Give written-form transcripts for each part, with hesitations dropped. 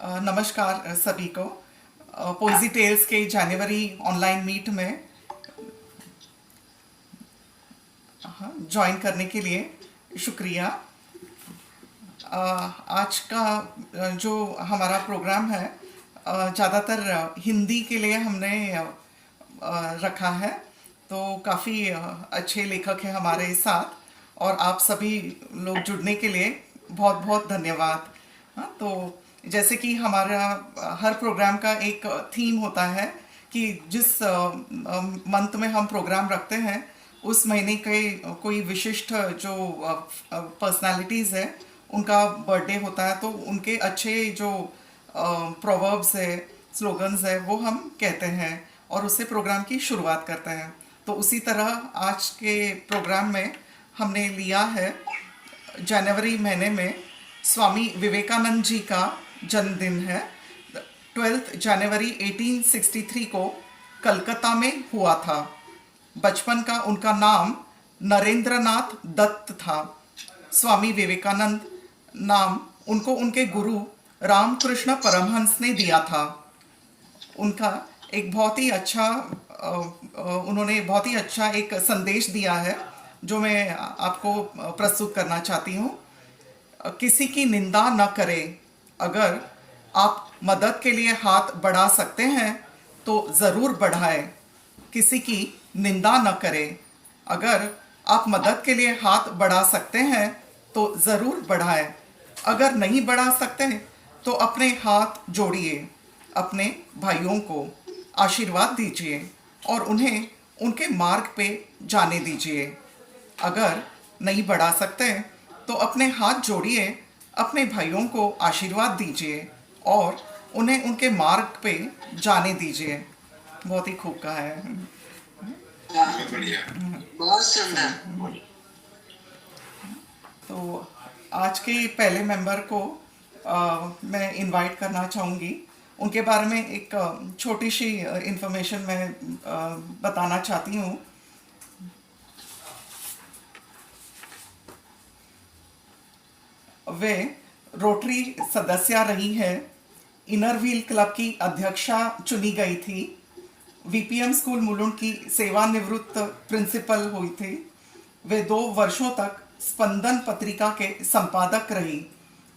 नमस्कार सभी को। पोइजी टेल्स के जनवरी ऑनलाइन मीट में ज्वाइन करने के लिए शुक्रिया। आज का जो हमारा प्रोग्राम है ज़्यादातर हिंदी के लिए हमने रखा है, तो काफ़ी अच्छे लेखक हैं हमारे साथ और आप सभी लोग जुड़ने के लिए बहुत बहुत धन्यवाद। हाँ, तो जैसे कि हमारा हर प्रोग्राम का एक थीम होता है कि जिस मंथ में हम प्रोग्राम रखते हैं उस महीने के कोई विशिष्ट जो पर्सनालिटीज़ है उनका बर्थडे होता है, तो उनके अच्छे जो प्रोवर्ब्स है, स्लोगन्स है, वो हम कहते हैं और उससे प्रोग्राम की शुरुआत करते हैं। तो उसी तरह आज के प्रोग्राम में हमने लिया है जनवरी महीने में स्वामी विवेकानंद जी का जन्मदिन है। 12 जनवरी 1863 को कलकत्ता में हुआ था। बचपन का उनका नाम नरेंद्रनाथ दत्त था। स्वामी विवेकानंद नाम उनको उनके गुरु रामकृष्ण परमहंस ने दिया था। उनका एक बहुत ही अच्छा उन्होंने बहुत ही अच्छा एक संदेश दिया है जो मैं आपको प्रस्तुत करना चाहती हूँ। किसी की निंदा न करें। अगर आप मदद के लिए हाथ बढ़ा सकते हैं तो ज़रूर बढ़ाएं। किसी की निंदा न करें। अगर आप मदद के लिए हाथ बढ़ा सकते हैं तो ज़रूर बढ़ाएं। अगर नहीं बढ़ा सकते तो अपने हाथ जोड़िए, अपने भाइयों को आशीर्वाद दीजिए और उन्हें उनके मार्ग पे जाने दीजिए। अगर नहीं बढ़ा सकते तो अपने हाथ जोड़िए, अपने भाइयों को आशीर्वाद दीजिए और उन्हें उनके मार्ग पे जाने दीजिए। बहुत ही खूब कहा है। बहुत बढ़िया, बहुत सुंदर। तो आज के पहले मेंबर को मैं इनवाइट करना चाहूँगी। उनके बारे में एक छोटी सी इंफॉर्मेशन मैं बताना चाहती हूँ। वे रोटरी सदस्य रही है, इनर व्हील क्लब की अध्यक्षा चुनी गई थी, वीपीएम स्कूल मुलुंड की सेवानिवृत्त प्रिंसिपल हुई थी। वे 2 वर्षों तक स्पंदन पत्रिका के संपादक रही।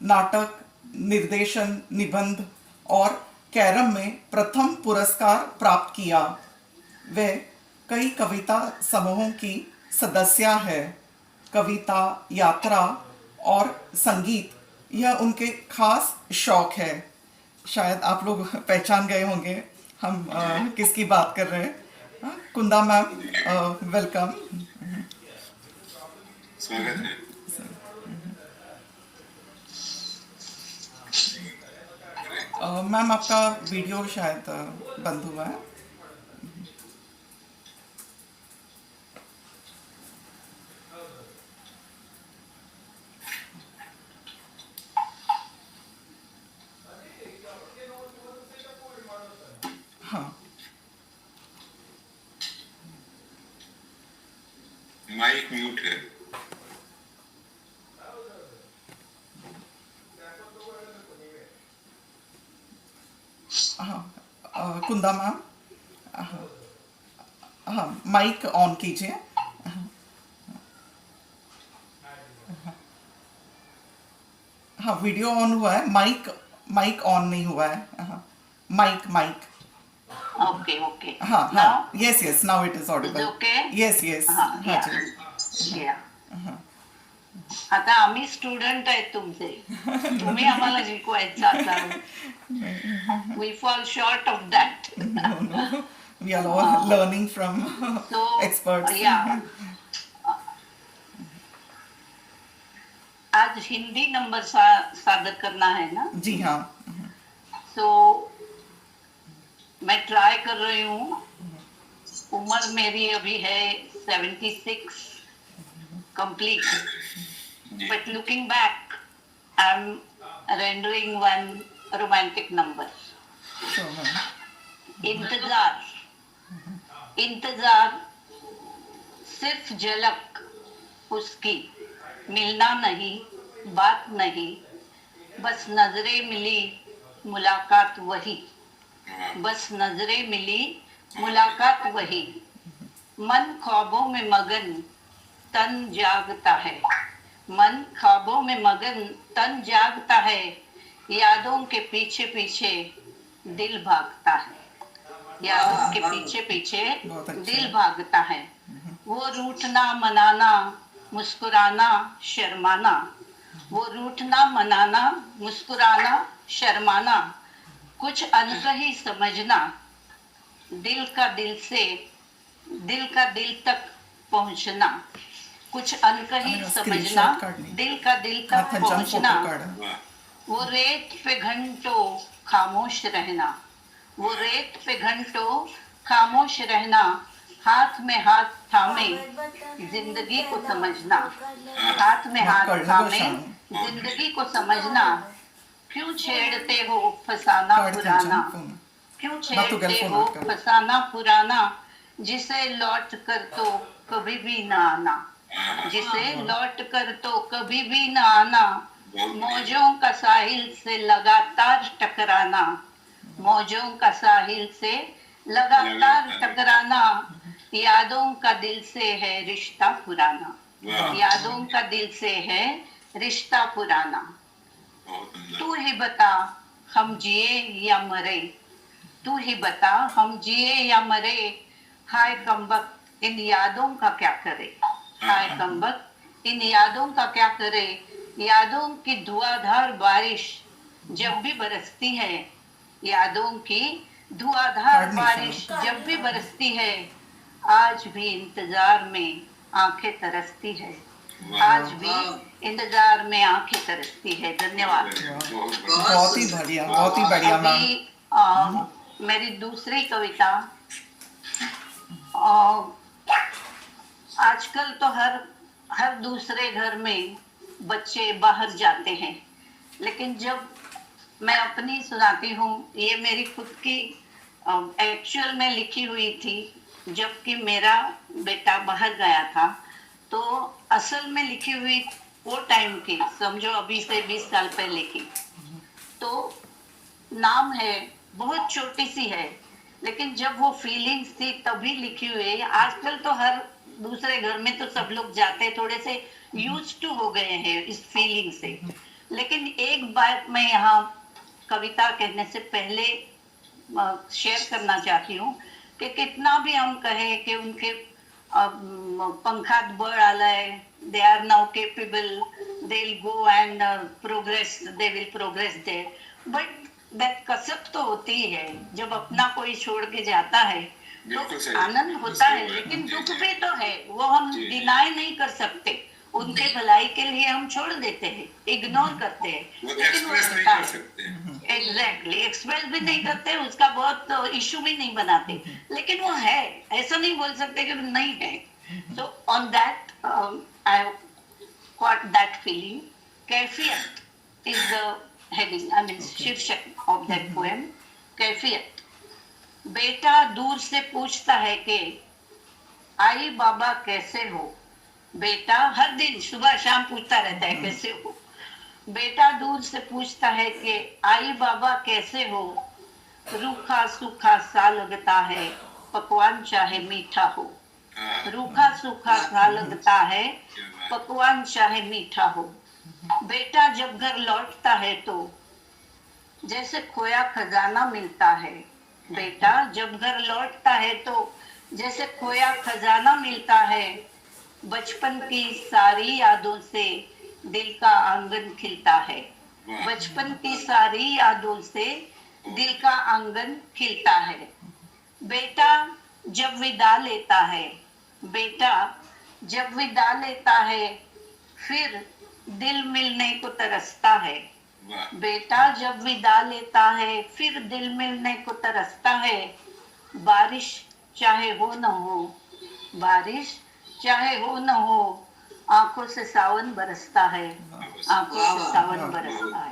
नाटक, निर्देशन, निबंध और कैरम में प्रथम पुरस्कार प्राप्त किया। वे कई कविता समूहों की सदस्य है। कविता, यात्रा और संगीत यह उनके खास शौक है। शायद आप लोग पहचान गए होंगे हम किसकी बात कर रहे हैं। कुंदा मैम, वेलकम। स्वागत है। मैम आपका वीडियो शायद बंद हुआ है। हाँ, माइक म्यूट है। हाँ, कुंदा मैम, हाँ माइक ऑन कीजिए। हाँ, वीडियो ऑन हुआ है, माइक माइक ऑन नहीं हुआ है। हाँ, माइक माइक। Okay okay. हाँ हाँ, yes yes, now it is Audible. Okay. Yes yes, हाँ हाँ जी। आता आम्ही स्टुडंट आहेत तुमचे, तुम्ही आम्हाला शिकवायचं आता. We fall short of that. No, no, we are all learning from So experts. yeah, आज हिंदी नंबर सादर करना है ना. जी हाँ। So मैं ट्राई कर रही हूँ. उम्र मेरी अभी है 76 complete. But looking back, I'm rendering one romantic number. Sure, ma'am. इंतजार. इंतजार सिर्फ झलक उसकी, मिलना नहीं, बात नहीं, बस नजरें मिली, मुलाकात वही, बस नजरें मिली, मुलाकात वही, मन ख्वाबों में मगन, तन जागता है, मन ख्वाबों में मगन, तन जागता है, यादों के पीछे पीछे दिल भागता है, यादों के पीछे पीछे बहुत अच्छा दिल है। भागता है, वो रूठना मनाना, मुस्कुराना शर्माना, वो रूठना मनाना, मुस्कुराना शर्माना, कुछ अनकही समझना, दिल का दिल से, दिल का दिल तक पहुंचना, कुछ अनकही आम्हाला समझना, स्क्रीनशॉट काढणे दिल का दिल तक नाथांच्या पहुंचना, फोटो काढा वो रेत पे घंटों खामोश रहना, वो रेत पे घंटों खामोश रहना, हाथ में हाथ थामे जिंदगी को समझना, हाथ में मला हाथ कळलं ग थामे शाणू जिंदगी को समझना, क्यों छेड़ते हो फसाना काढ पुराना, त्यांच्या फोन क्यों मग तू छेड़ते फोन हो कर फसाना पुराना, जिसे लौट कर तो कभी भी ना आना, जिसे लौट कर तो कभी भी ना आना, मौजों का साहिल से लगातार टकराना, मौजों का साहिल से लगातार टकराना, यादों का दिल से है रिश्ता पुराना, यादों का दिल से है रिश्ता पुराना, तू ही बता हम जिए या मरे, तू ही बता हम जिए या मरे, हाय कमबख्त इन यादों का क्या करे, हाय कमबख्त इन यादों का क्या करे, यादों की धुआंधार बारिश जब भी बरसती है, यादों की धुआंधार काढ बारिश निशाण जब भी बरसती है, आज भी इंतजार में आंखें तरसती है, आज भी इंतजार में आंखें तरसती है। धन्यवाद। बहुत ही बढ़िया मैम अभी मेरी दूसरी कविता, अ, आजकल तो हर हर दूसरे घर में बच्चे बाहर जाते हैं, लेकिन जब मैं अपनी सुनाती हूँ, ये मेरी खुद की एक्चुअल में लिखी हुई थी, जबकि मेरा बेटा बाहर गया था, तो असल में लिखी हुई वो टाइम की, समझो अभी से 20 साल पहले की। तो नाम है, बहुत छोटी सी है, लेकिन जब वो फीलिंग्स थी तभी लिखी हुई है। आजकल तो हर दूसरे घर में तो सब लोग जाते, थोड़े से यूज टू हो गए हैं इस फीलिंग से। लेकिन एक बात मैं यहाँ कविता कहने से पहले शेयर करना चाहती हूँ कि कितना भी हम कहें कि उनके पंखात बळ आलंय, they are now capable, they will go and progress, they will progress there, but that कसक तो होती ही है। जब अपना कोई छोड़ के जाता है तो आनंद होता है, लेकिन दुख भी तो है, वो हम डिनाई नहीं कर सकते। उनके भलाई के लिए हम छोड़ देते हैं, इग्नोर करते हैं, लेकिन वो होता है। एग्जैक्टली, एक्सप्रेस भी नहीं करते, उसका बहुत इशू भी नहीं बनाते, लेकिन वो है, ऐसा नहीं बोल सकते कि नहीं है। तो on that I got that feeling. कैफियत is the heading, I mean शीर्षक of that poem. कैफियत। बेटा दूर से पूछता है कि आई बाबा कैसे हो, बेटा हर दिन सुबह शाम पूछता रहता है कैसे हो। बेटा दूर से पूछता है कि आई बाबा कैसे हो, रूखा सूखा सा लगता है, पकवान चाहे मीठा हो, रूखा सूखा सा लगता है, पकवान चाहे मीठा हो। बेटा जब घर लौटता है तो जैसे खोया खजाना मिलता है, बेटा जब घर लौटता है तो जैसे खोया खजाना मिलता है, बचपन की सारी यादों से दिल का आंगन खिलता है, बचपन की सारी यादों से दिल का आंगन खिलता है। बेटा जब विदा लेता है, बेटा जब विदा लेता है, फिर दिल मिलने को तरसता है, बेटा जब विदा लेता है, फिर दिल मिलने को तरसता है। बारिश चाहे हो न हो, बारिश चाहे हो न हो, आंखों से सावन बरसता है, आंखों से सावन बरसता है।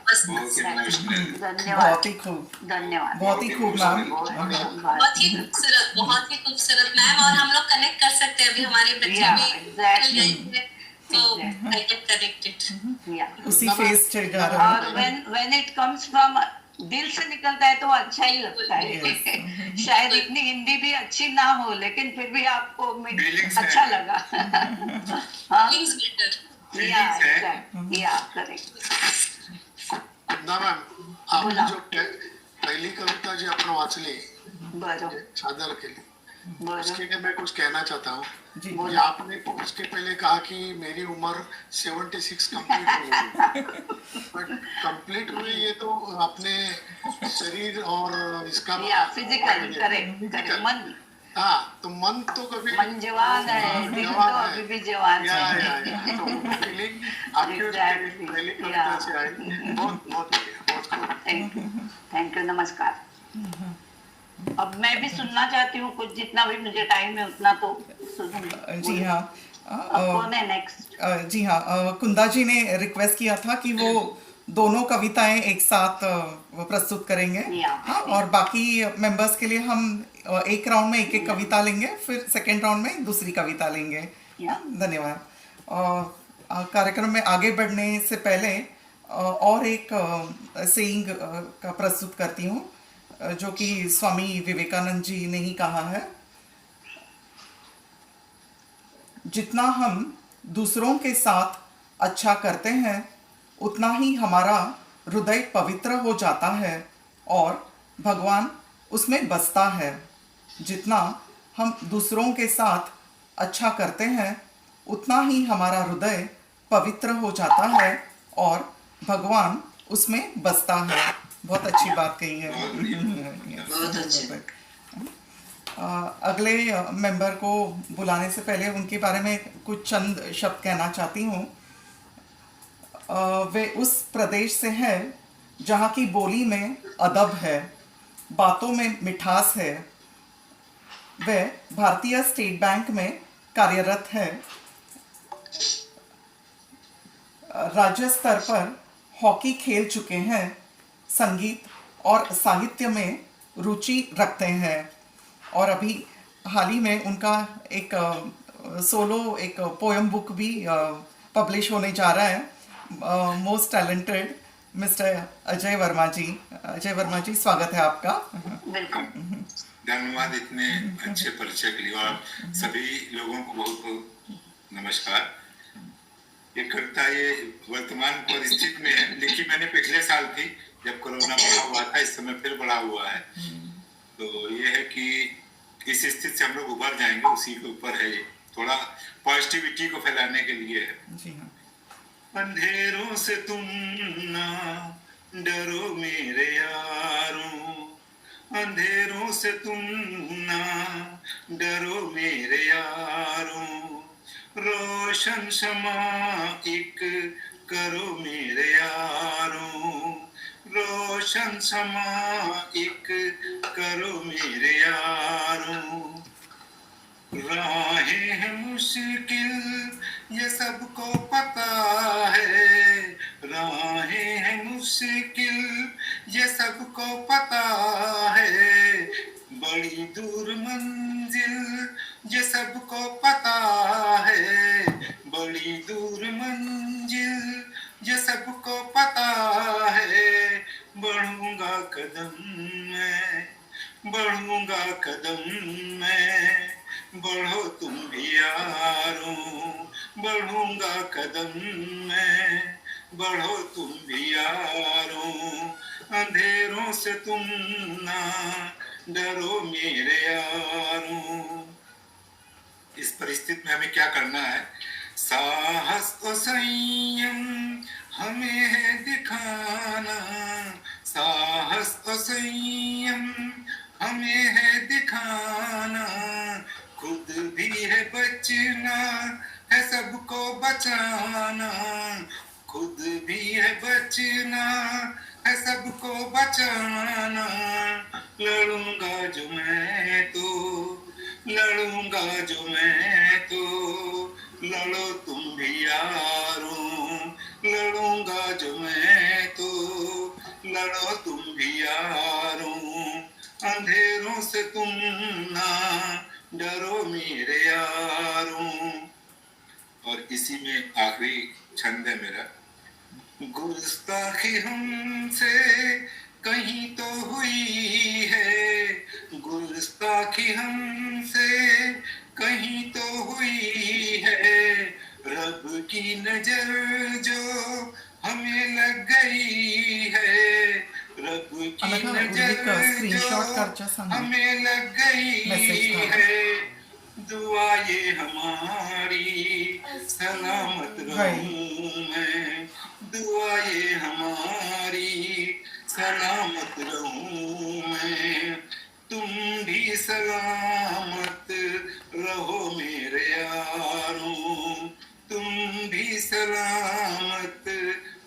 धन्यवाद, बहुत ही खूब, धन्यवाद, बहुत ही खूब मैम। बहुत ही खूबसूरत मैम। और हम लोग कनेक्ट कर सकते हैं, अभी हमारे बच्चे भी एग्जैक्टली, तो आई गेट कनेक्टेड। उसी फेज से जा रहा और when it comes from दिल से निकलता है तो अच्छा ही लगता है। Yes. शायद इतनी हिंदी भी अच्छी ना हो, लेकिन फिर भी आपको Feelings अच्छा है। लगा। हाँ, Feelings better. या Feelings है। एग्जैक्ट, या करेक्ट। ना मॅम, आपली बोला. जो पहिली कविता जी आपण वाचली, बरं सादर केली, बरं, उसके लिए मैं कुछ कहना चाहता हूँ। जी कि आपने उसके पहले कहा कि मेरी उम्र 76 कंप्लीट हो गई, बट कंप्लीट हुई ये तो अपने शरीर और इसका या फिजिकल, करेक्ट करेक्ट, Physical. मन हाँ, तो मन तो कभी मन जवान है, दिल तो जवान है। अभी भी जवान या है। तो वो फीलिंग आपकी उस Exactly. पहली कविता Yeah. से आई, बहुत बहुत बढ़िया, बहुत खूब। थैंक यू, नमस्कार। अब मैं भी सुनना चाहती हूँ कुछ, जितना भी मुझे टाइम है उतना तो सुनूंगी। जी हाँ। अब कौन है नेक्स्ट? जी हाँ, कुंदा जी ने रिक्वेस्ट किया था कि वो दोनों कविताएं एक साथ प्रस्तुत करेंगे। या। हाँ, और बाकी मेंबर्स के लिए हम एक राउंड में एक एक कविता लेंगे, फिर सेकेंड राउंड में दूसरी कविता लेंगे। या। धन्यवाद। कार्यक्रम में आगे बढ़ने से पहले और एक सेइंग का प्रस्तुत करती हूँ, जो कि स्वामी विवेकानंद जी ने ही कहा है। जितना हम दूसरों के साथ अच्छा करते हैं, उतना ही हमारा हृदय पवित्र हो जाता है और भगवान उसमें बसता है। जितना हम दूसरों के साथ अच्छा करते हैं, उतना ही हमारा हृदय पवित्र हो जाता है और भगवान उसमें बसता है। बहुत अच्छी बात कही है। बहुत अच्छी। अगले मेंबर को बुलाने से पहले उनके बारे में कुछ चंद शब्द कहना चाहती हूँ। वे उस प्रदेश से है जहाँ की बोली में अदब है, बातों में मिठास है। वे भारतीय स्टेट बैंक में कार्यरत है। राज्य स्तर पर हॉकी खेल चुके हैं। संगीत और साहित्य में रुचि रखते हैं और अभी हाल ही में उनका एक सोलो एक पोएम बुक भी पब्लिश होने जा रहा है। Most talented mister Ajay Varma ji. Ajay Varma ji, स्वागत है आपका। वेलकम। धन्यवाद इतने अच्छे परिचय के लिए, और सभी लोगों को बहुत बहुत नमस्कार। ये कविता ये वर्तमान परिस्थिति में है, लिखी मैंने पिछले साल थी जब कोरोना बढ़ा हुआ था, इस समय फिर बढ़ा हुआ है। तो ये है कि इस स्थिति से हम लोग उभर जाएंगे, उसी के ऊपर है ये, थोड़ा पॉजिटिविटी को फैलाने के लिए है। जी हाँ। अंधेरों से तुम ना डरो मेरे यारों, अंधेरों से तुम ना डरो मेरे यारों, रोशन शमा एक करो मेरे यारों, रोशन शमा एक करो मेरे यारों। राहें हैं मुश्किल ये सबको पता है, राहें हैं मुश्किल ये सबको पता है, बड़ी दूर मंजिल ये सबको पता है, बड़ी दूर मंजिल ये सबको पता है। बढ़ूंगा कदम मैं, बढ़ूंगा कदम मैं, बढ़ो तुम भी यारों, बढ़ूंगा कदम मैं, बढ़ो तुम भी यारों, अंधेरों से तुम ना डरो मेरे यारों। इस परिस्थिति में हमें क्या करना है? साहस और संयम हमें है दिखाना, साहस और संयम हमें है दिखाना, खुद भी है बचना है सबको बचाना, खुद भी है बचना है सबको बचाना। लड़ूंगा जो मैं तो, लड़ूंगा जो मैं तो, लड़ो तुम भी यारों, लड़ूंगा जो मैं तो, लड़ो तुम भी यारों, अंधेरों से तुम ना डरो मेरे यारों। और इसी में आखिरी छंद है मेरा। गुस्ताखी हमसे कहीं तो हुई है गुस्ताखी हमसे, कहीं तो हुई है रब की नजर जो हमें लग गई है, रब की अनघा नजर उर्विक स्क्रीनशॉट जो करच्या सांग हमें लग मेसेज गई का है। दुआ ये हमारी सलामत हाय रहूं मैं, दुआ ये हमारी सलामत रहूं मैं, तुम भी सलामत रहो मेरे यारों, तुम भी सलामत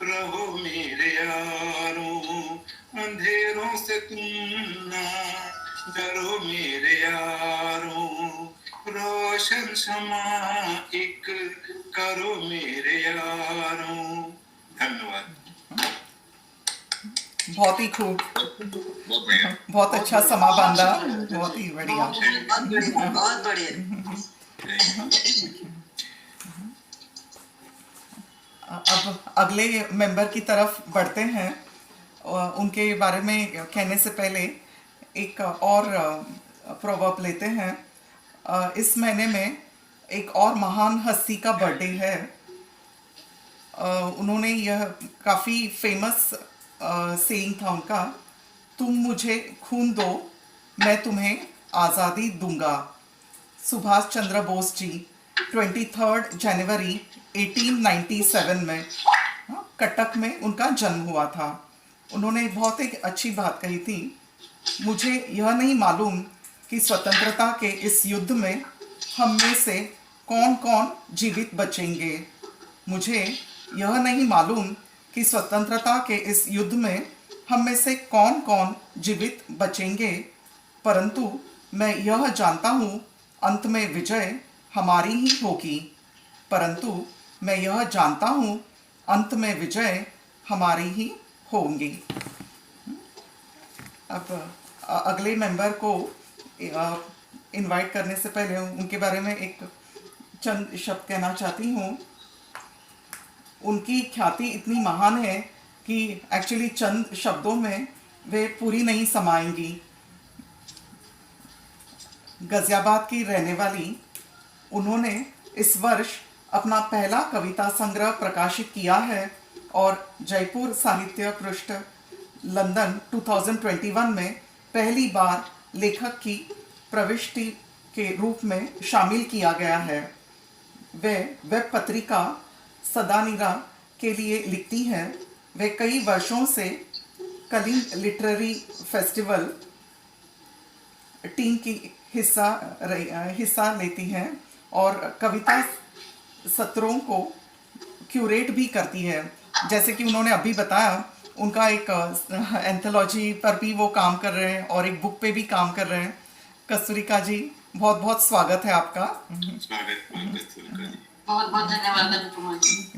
रहो मेरे यारों, अंधेरों से तुम ना डरो मेरे यारों, रोशन शमा एक करो मेरे यारों। धन्यवाद। बहुत ही खूब, बहुत बढ़िया। बहुत अच्छा समा बांधा, सुंदर, बहुत ही बढ़िया। बहुत बढ़िया, बहुत बढ़िया। अब अगले मेंबर की तरफ बढ़ते हैं। उनके बारे में कहने से पहले एक और प्रोवर्ब लेते हैं। इस महीने में एक और महान हस्ती का बर्थडे है। उन्होंने यह काफ़ी फेमस सेइंग था उनका, तुम मुझे खून दो मैं तुम्हें आज़ादी दूंगा। सुभाष चंद्र बोस जी 23 जनवरी 1897 में कटक में उनका जन्म हुआ था। उन्होंने बहुत एक अच्छी बात कही थी, मुझे यह नहीं मालूम कि स्वतंत्रता के इस युद्ध में हम में से कौन कौन जीवित बचेंगे। मुझे यह नहीं मालूम कि स्वतंत्रता के इस युद्ध में हम में से कौन कौन जीवित बचेंगे, परंतु मैं यह जानता हूँ अंत में विजय हमारी ही होगी। परंतु मैं यह जानता हूँ अंत में विजय हमारी ही होंगी। अब अगले मेंबर को इनवाइट करने से पहले उनके बारे में एक चंद शब्द कहना चाहती हूँ। उनकी ख्याति इतनी महान है कि एक्चुअली चंद शब्दों में वे पूरी नहीं समाएंगी। गाजियाबाद की रहने वाली उन्होंने इस वर्ष अपना पहला कविता संग्रह प्रकाशित किया है और जयपुर साहित्य पृष्ठ लंदन 2021 में पहली बार लेखक की प्रविष्टि के रूप में शामिल किया गया है। वे वेब पत्रिका सदानीरा के लिए लिखती हैं। वे कई वर्षों से कलिंग लिटरेरी फेस्टिवल टीम की हिस्सा लेती हैं और कविता सत्रों को क्यूरेट भी करती है। जैसे कि उन्होंने अभी बताया, उनका एक एंथोलॉजी पर भी वो काम कर रहे हैं और एक बुक पे भी काम कर रहे हैं। कस्तूरिका जी, बहुत बहुत स्वागत है आपका। स्वागत कस्तूरिका जी। बहुत बहुत धन्यवाद अनुपमा जी।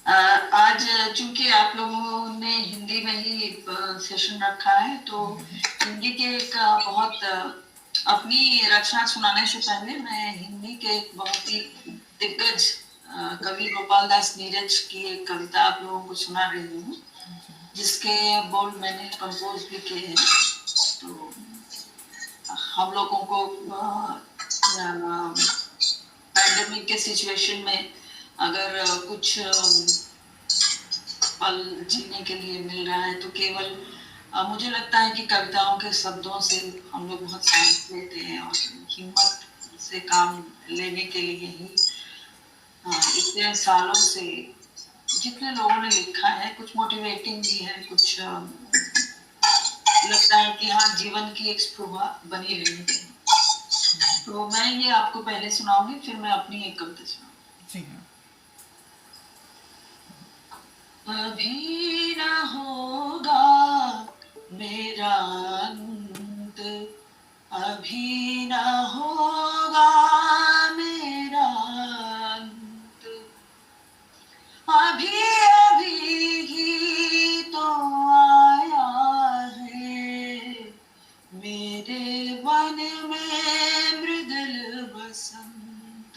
आज चूंकि आप लोगों ने हिंदी में ही सेशन रखा है, तो हिंदी के एक बहुत अपनी रचना सुनाने से पहले मैं हिंदी के एक बहुत ही दिग्गज कवि गोपाल दास नीरज की एक कविता आप लोगों को सुना रही हूँ, जिसके बोल मैंने कंपोज भी किए हैं। तो हम लोगों को पैंडेमिक के सिचुएशन में अगर कुछ पल जीने के लिए मिल रहा है, तो केवल मुझे लगता है कि कविताओं के शब्दों से हम लोग बहुत सांस लेते हैं और हिम्मत से काम लेने के लिए ही इतने सालों से जितने लोगों ने लिखा है, कुछ मोटिवेटिंग भी है, कुछ लगता है कि हाँ, जीवन की एक स्पृहा बनी रही है। तो मैं ये आपको पहले सुनाऊंगी, फिर मैं अपनी एक कविता सुनाऊंगी। जी हाँ। अभी न होगा मेरा अंत, अभी न होगा मेरा अंत, अभी अभी ही तो आया है मेरे वन में मृदुल बसंत,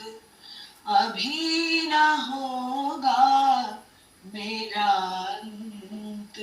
अभी न होगा मेरा अंत,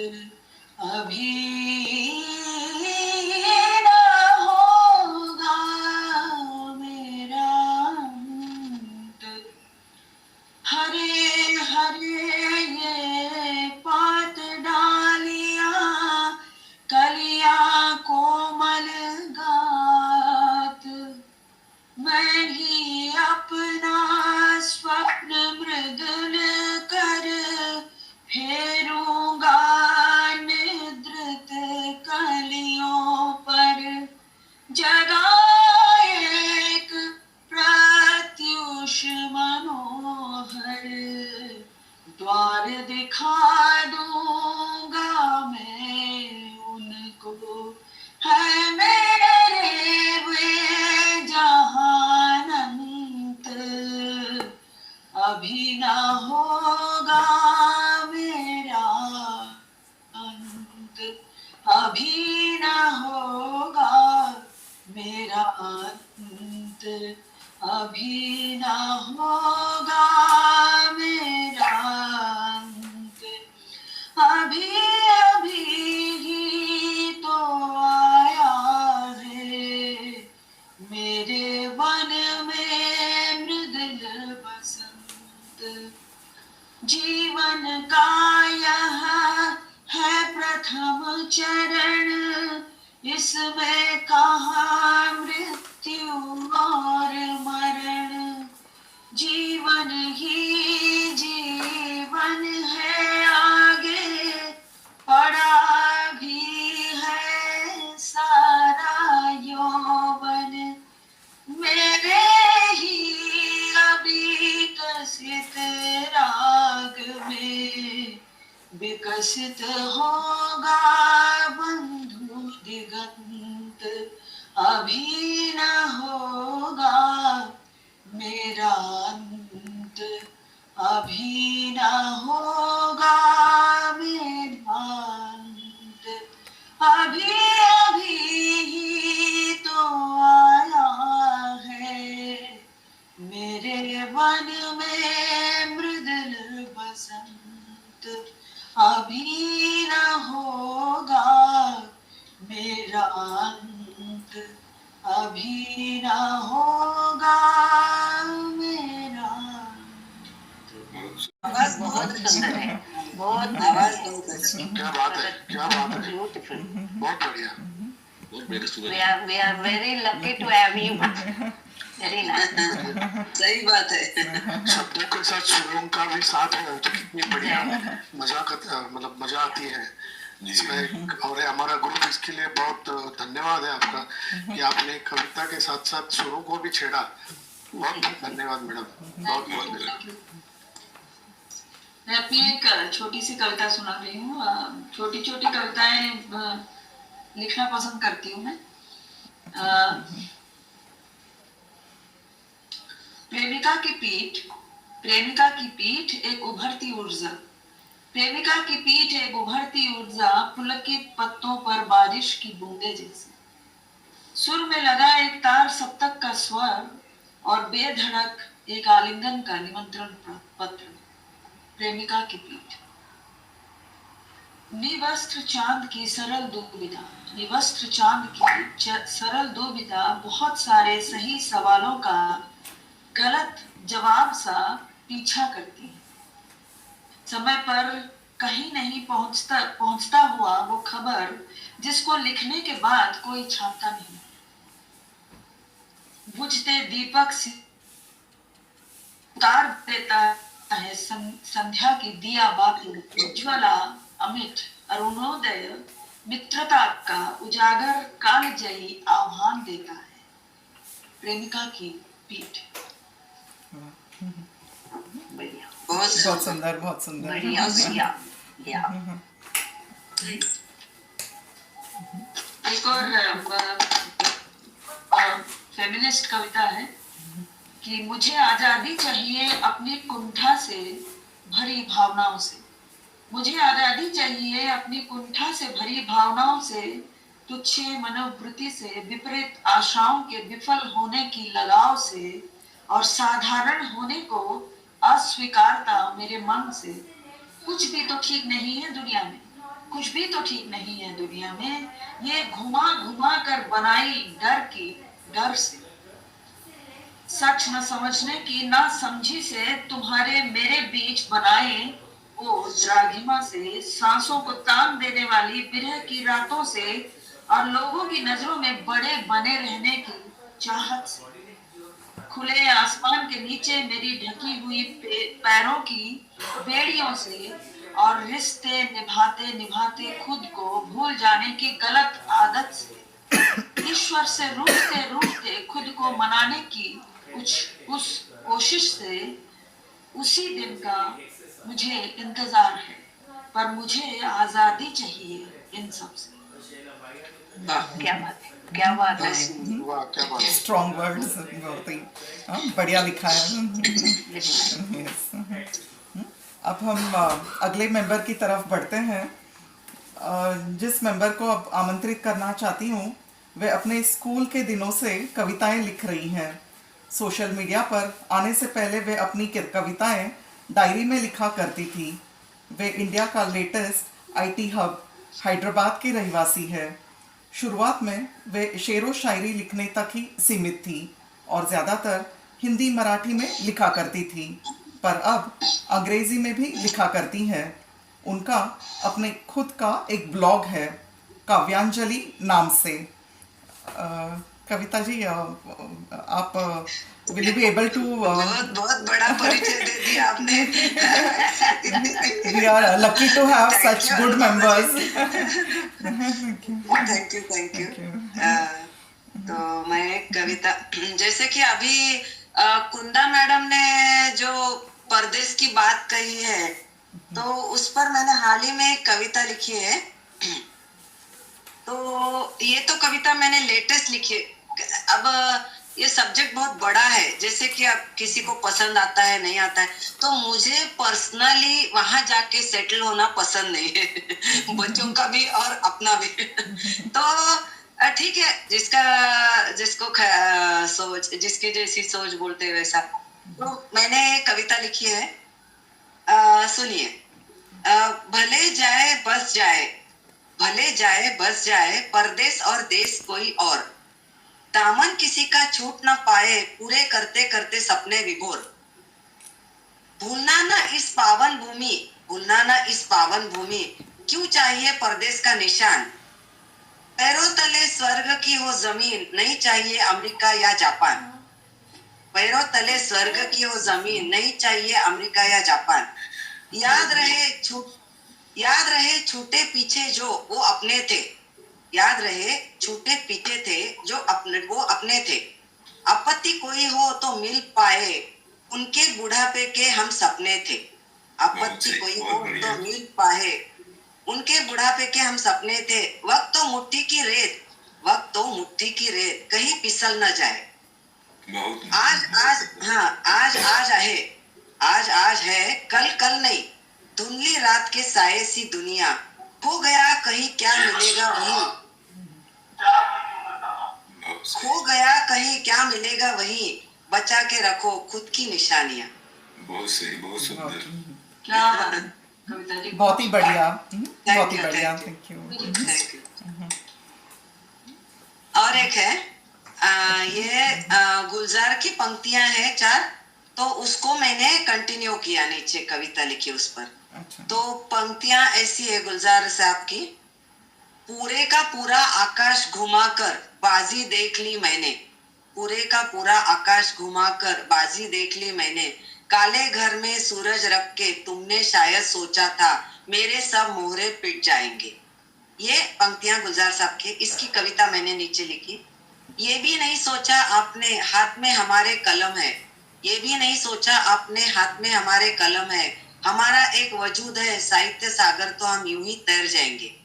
अंत अभी न होगा मेरा अंत, अभी अभी ही तो आया है मेरे वन में मृदुल बसंत। जीवन का यह है प्रथम चरण, इसमें कहाँ मृत्यु और मरण। जीवन ही जीवन है, आगे पड़ा भी है सारा यौवन। मेरे ही अविकसित राग में विकसित होगा बंधु दिगंत, अभी न होगा मेरा अंत, अभी न होगा मेरा अंत, अभी अभी ही तो आया है मेरे वन में मृदुल बसंत, अभी न होगा मेरा अंत, अभी न होगा मेरा अंत। आवाज बहुत सुंदर है, बहुत आवाज बहुत अच्छी। क्या बात है, क्या बात है, ब्यूटीफुल। बहुत बढ़िया। We are very lucky to have you. Very nice. सही बात है। शब्दों के साथ सुरों का भी साथ हो तो कितनी बढ़िया मतलब मजा आती है इसमें। और हमारा ग्रुप इसके लिए बहुत धन्यवाद है आपका कि आपने कविता के साथ साथ सुरों को भी छेड़ा। बहुत धन्यवाद मैडम, बहुत बहुत। मैं अपनी एक छोटी सी कविता सुना रही हूँ। छोटी छोटी कविताएं लिखना पसंद करती हूँ मैं। प्रेमिका की पीठ, प्रेमिका की पीठ एक उभरती ऊर्जा, प्रेमिका की पीठ एक उभरती ऊर्जा, पुलकित पत्तों पर बारिश की बूंदे जैसे। सुर में लगा एक तार सप्तक का स्वर और बेधड़क एक आलिंगन का निमंत्रण पत्र। प्रेमिका की पीठ। निवस्त्र चांद की सरल दुविधा, निवस्त्र चांद की सरल दुविधा बहुत सारे सही सवालों का गलत जवाब सा पीछा करती है। समय पर कहीं नहीं पहुंचता हुआ वो खबर जिसको लिखने के बाद कोई छापता नहीं। बुझते दीपक उतार देता है संध्या की दिया बाती, उज्ज्वला अमिट अरुणोदय मित्रता का उजागर कालजयी आह्वान देता है। प्रेमिका की पीठ। बढ़िया, बहुत सुंदर, बहुत सुंदर। बढ़िया बढ़िया। या एक और फेमिनिस्ट कविता है कि मुझे आजादी चाहिए अपनी कुंठा से भरी भावनाओं से, मुझे आजादी चाहिए अपनी कुंठा से भरी भावनाओं से, तुच्छ मनोवृत्ति से, विपरीत आशाओं के विफल होने की लगाव से और साधारण होने को अस्वीकारता मेरे मन से। कुछ भी तो ठीक नहीं है दुनिया में, कुछ भी तो ठीक नहीं है दुनिया में, ये घुमा घुमा कर बनाई डर की डर से। सच न समझने की ना समझी से तुम्हारे मेरे बीच बनाए वो द्राघिमा से, सांसों को तान देने वाली विरह की रातों से और लोगों की नजरों में बड़े बने रहने की चाहत से। खुले आसमान के नीचे मेरी ढकी हुई पैरों की बेड़ियों से और रिश्ते निभाते निभाते खुद को भूल जाने की गलत आदत से, ईश्वर से रूठते रूठते खुद को मनाने की उस कोशिश से। उसी दिन का मुझे इंतजार है, पर मुझे आजादी चाहिए इन सब से। क्या बात है, क्या बात है। वाह, क्या बात है। स्ट्रॉन्ग वर्ड्स, बहुत ही बढ़िया लिखा है। Yes. अब हम अगले मेंबर की तरफ बढ़ते हैं। जिस मेंबर को अब आमंत्रित करना चाहती हूँ वे अपने स्कूल के दिनों से कविताएं लिख रही हैं। सोशल मीडिया पर आने से पहले वे अपनी कविताएं डायरी में लिखा करती थी। वे इंडिया का लेटेस्ट आईटी हब हैदराबाद की रहवासी है। शुरुआत में वे शेरो शायरी लिखने तक ही सीमित थी और ज़्यादातर हिंदी मराठी में लिखा करती थी, पर अब अंग्रेज़ी में भी लिखा करती हैं। उनका अपने खुद का एक ब्लॉग है काव्यांजलि नाम से। कविता जी, आप will you be able to? बहुत बहुत बड़ा परिचय दे दिया आपने। We are lucky to have such good members. Thank you. तो मैं एक कविता, जैसे कि अभी कुंदा मैडम ने जो परदेश की बात कही है, तो उस पर मैंने हाल ही में एक कविता लिखी है। तो ये तो कविता मैंने लेटेस्ट लिखी है। अब ये सब्जेक्ट बहुत बड़ा है, जैसे कि अब किसी को पसंद आता है नहीं आता है, तो मुझे पर्सनली वहां जाके सेटल होना पसंद नहीं है। बच्चों का भी और अपना भी। तो ठीक है, सोच, जिसकी जैसी सोच बोलते वैसा। तो मैंने कविता लिखी है, सुनिए। भले जाए बस जाए, भले जाए बस जाए, परदेश और देश कोई और, दामन किसी का छूट ना पाए, पूरे करते करते सपने विभोर। भूलना ना इस पावन भूमि, भूलना ना इस पावन भूमि, क्यों चाहिए परदेश का निशान। पैरों तले स्वर्ग की हो जमीन, नहीं चाहिए अमेरिका या जापान। पैरों तले स्वर्ग की हो जमीन, नहीं चाहिए अमेरिका या जापान। याद रहे छूटे पीछे जो वो अपने थे, याद रहे छूटे पीछे थे जो वो अपने थे। आपत्ति कोई हो तो मिल पाए, उनके बुढ़ापे के हम सपने थे। आपत्ति कोई हो तो मिल पाए, उनके बुढ़ापे के हम सपने थे। वक्त तो मुट्ठी की रेत, वक्त तो मुट्ठी की रेत, कहीं फिसल न जाए। आज है, कल कल नहीं, धुंधली रात के साये सी दुनिया। खो गया कहीं क्या मिलेगा वहीं, खो गया कहीं क्या मिलेगा वहीं, बचा के रखो खुद की निशानियां। बहुत सही, बहुत सुंदर। क्या कविता जी, बहुत ही बढ़िया, बहुत ही बढ़िया। Thank you. और एक है, ये गुलजार की पंक्तियां हैं 4, तो उसको मैंने कंटिन्यू किया, नीचे कविता लिखी उस पर। अच्छा। तो पंक्तियां ऐसी है गुलजार साहब की। पूरे का पूरा आकाश घुमाकर बाजी देख ली मैंने, पूरे का पूरा आकाश घुमाकर बाजी देख ली मैंने। काले घर में सूरज रख के तुमने शायद सोचा था मेरे सब मोहरे पिट जाएंगे। ये पंक्तियां गुलजार साहब की, इसकी कविता मैंने नीचे लिखी। ये भी नहीं सोचा आपने हाथ में हमारे कलम है, ये भी नहीं सोचा आपने हाथ में हमारे कलम है। हमारा एक वजूद है साहित्य सागर, तो हम यूं ही तैर जाएंगे।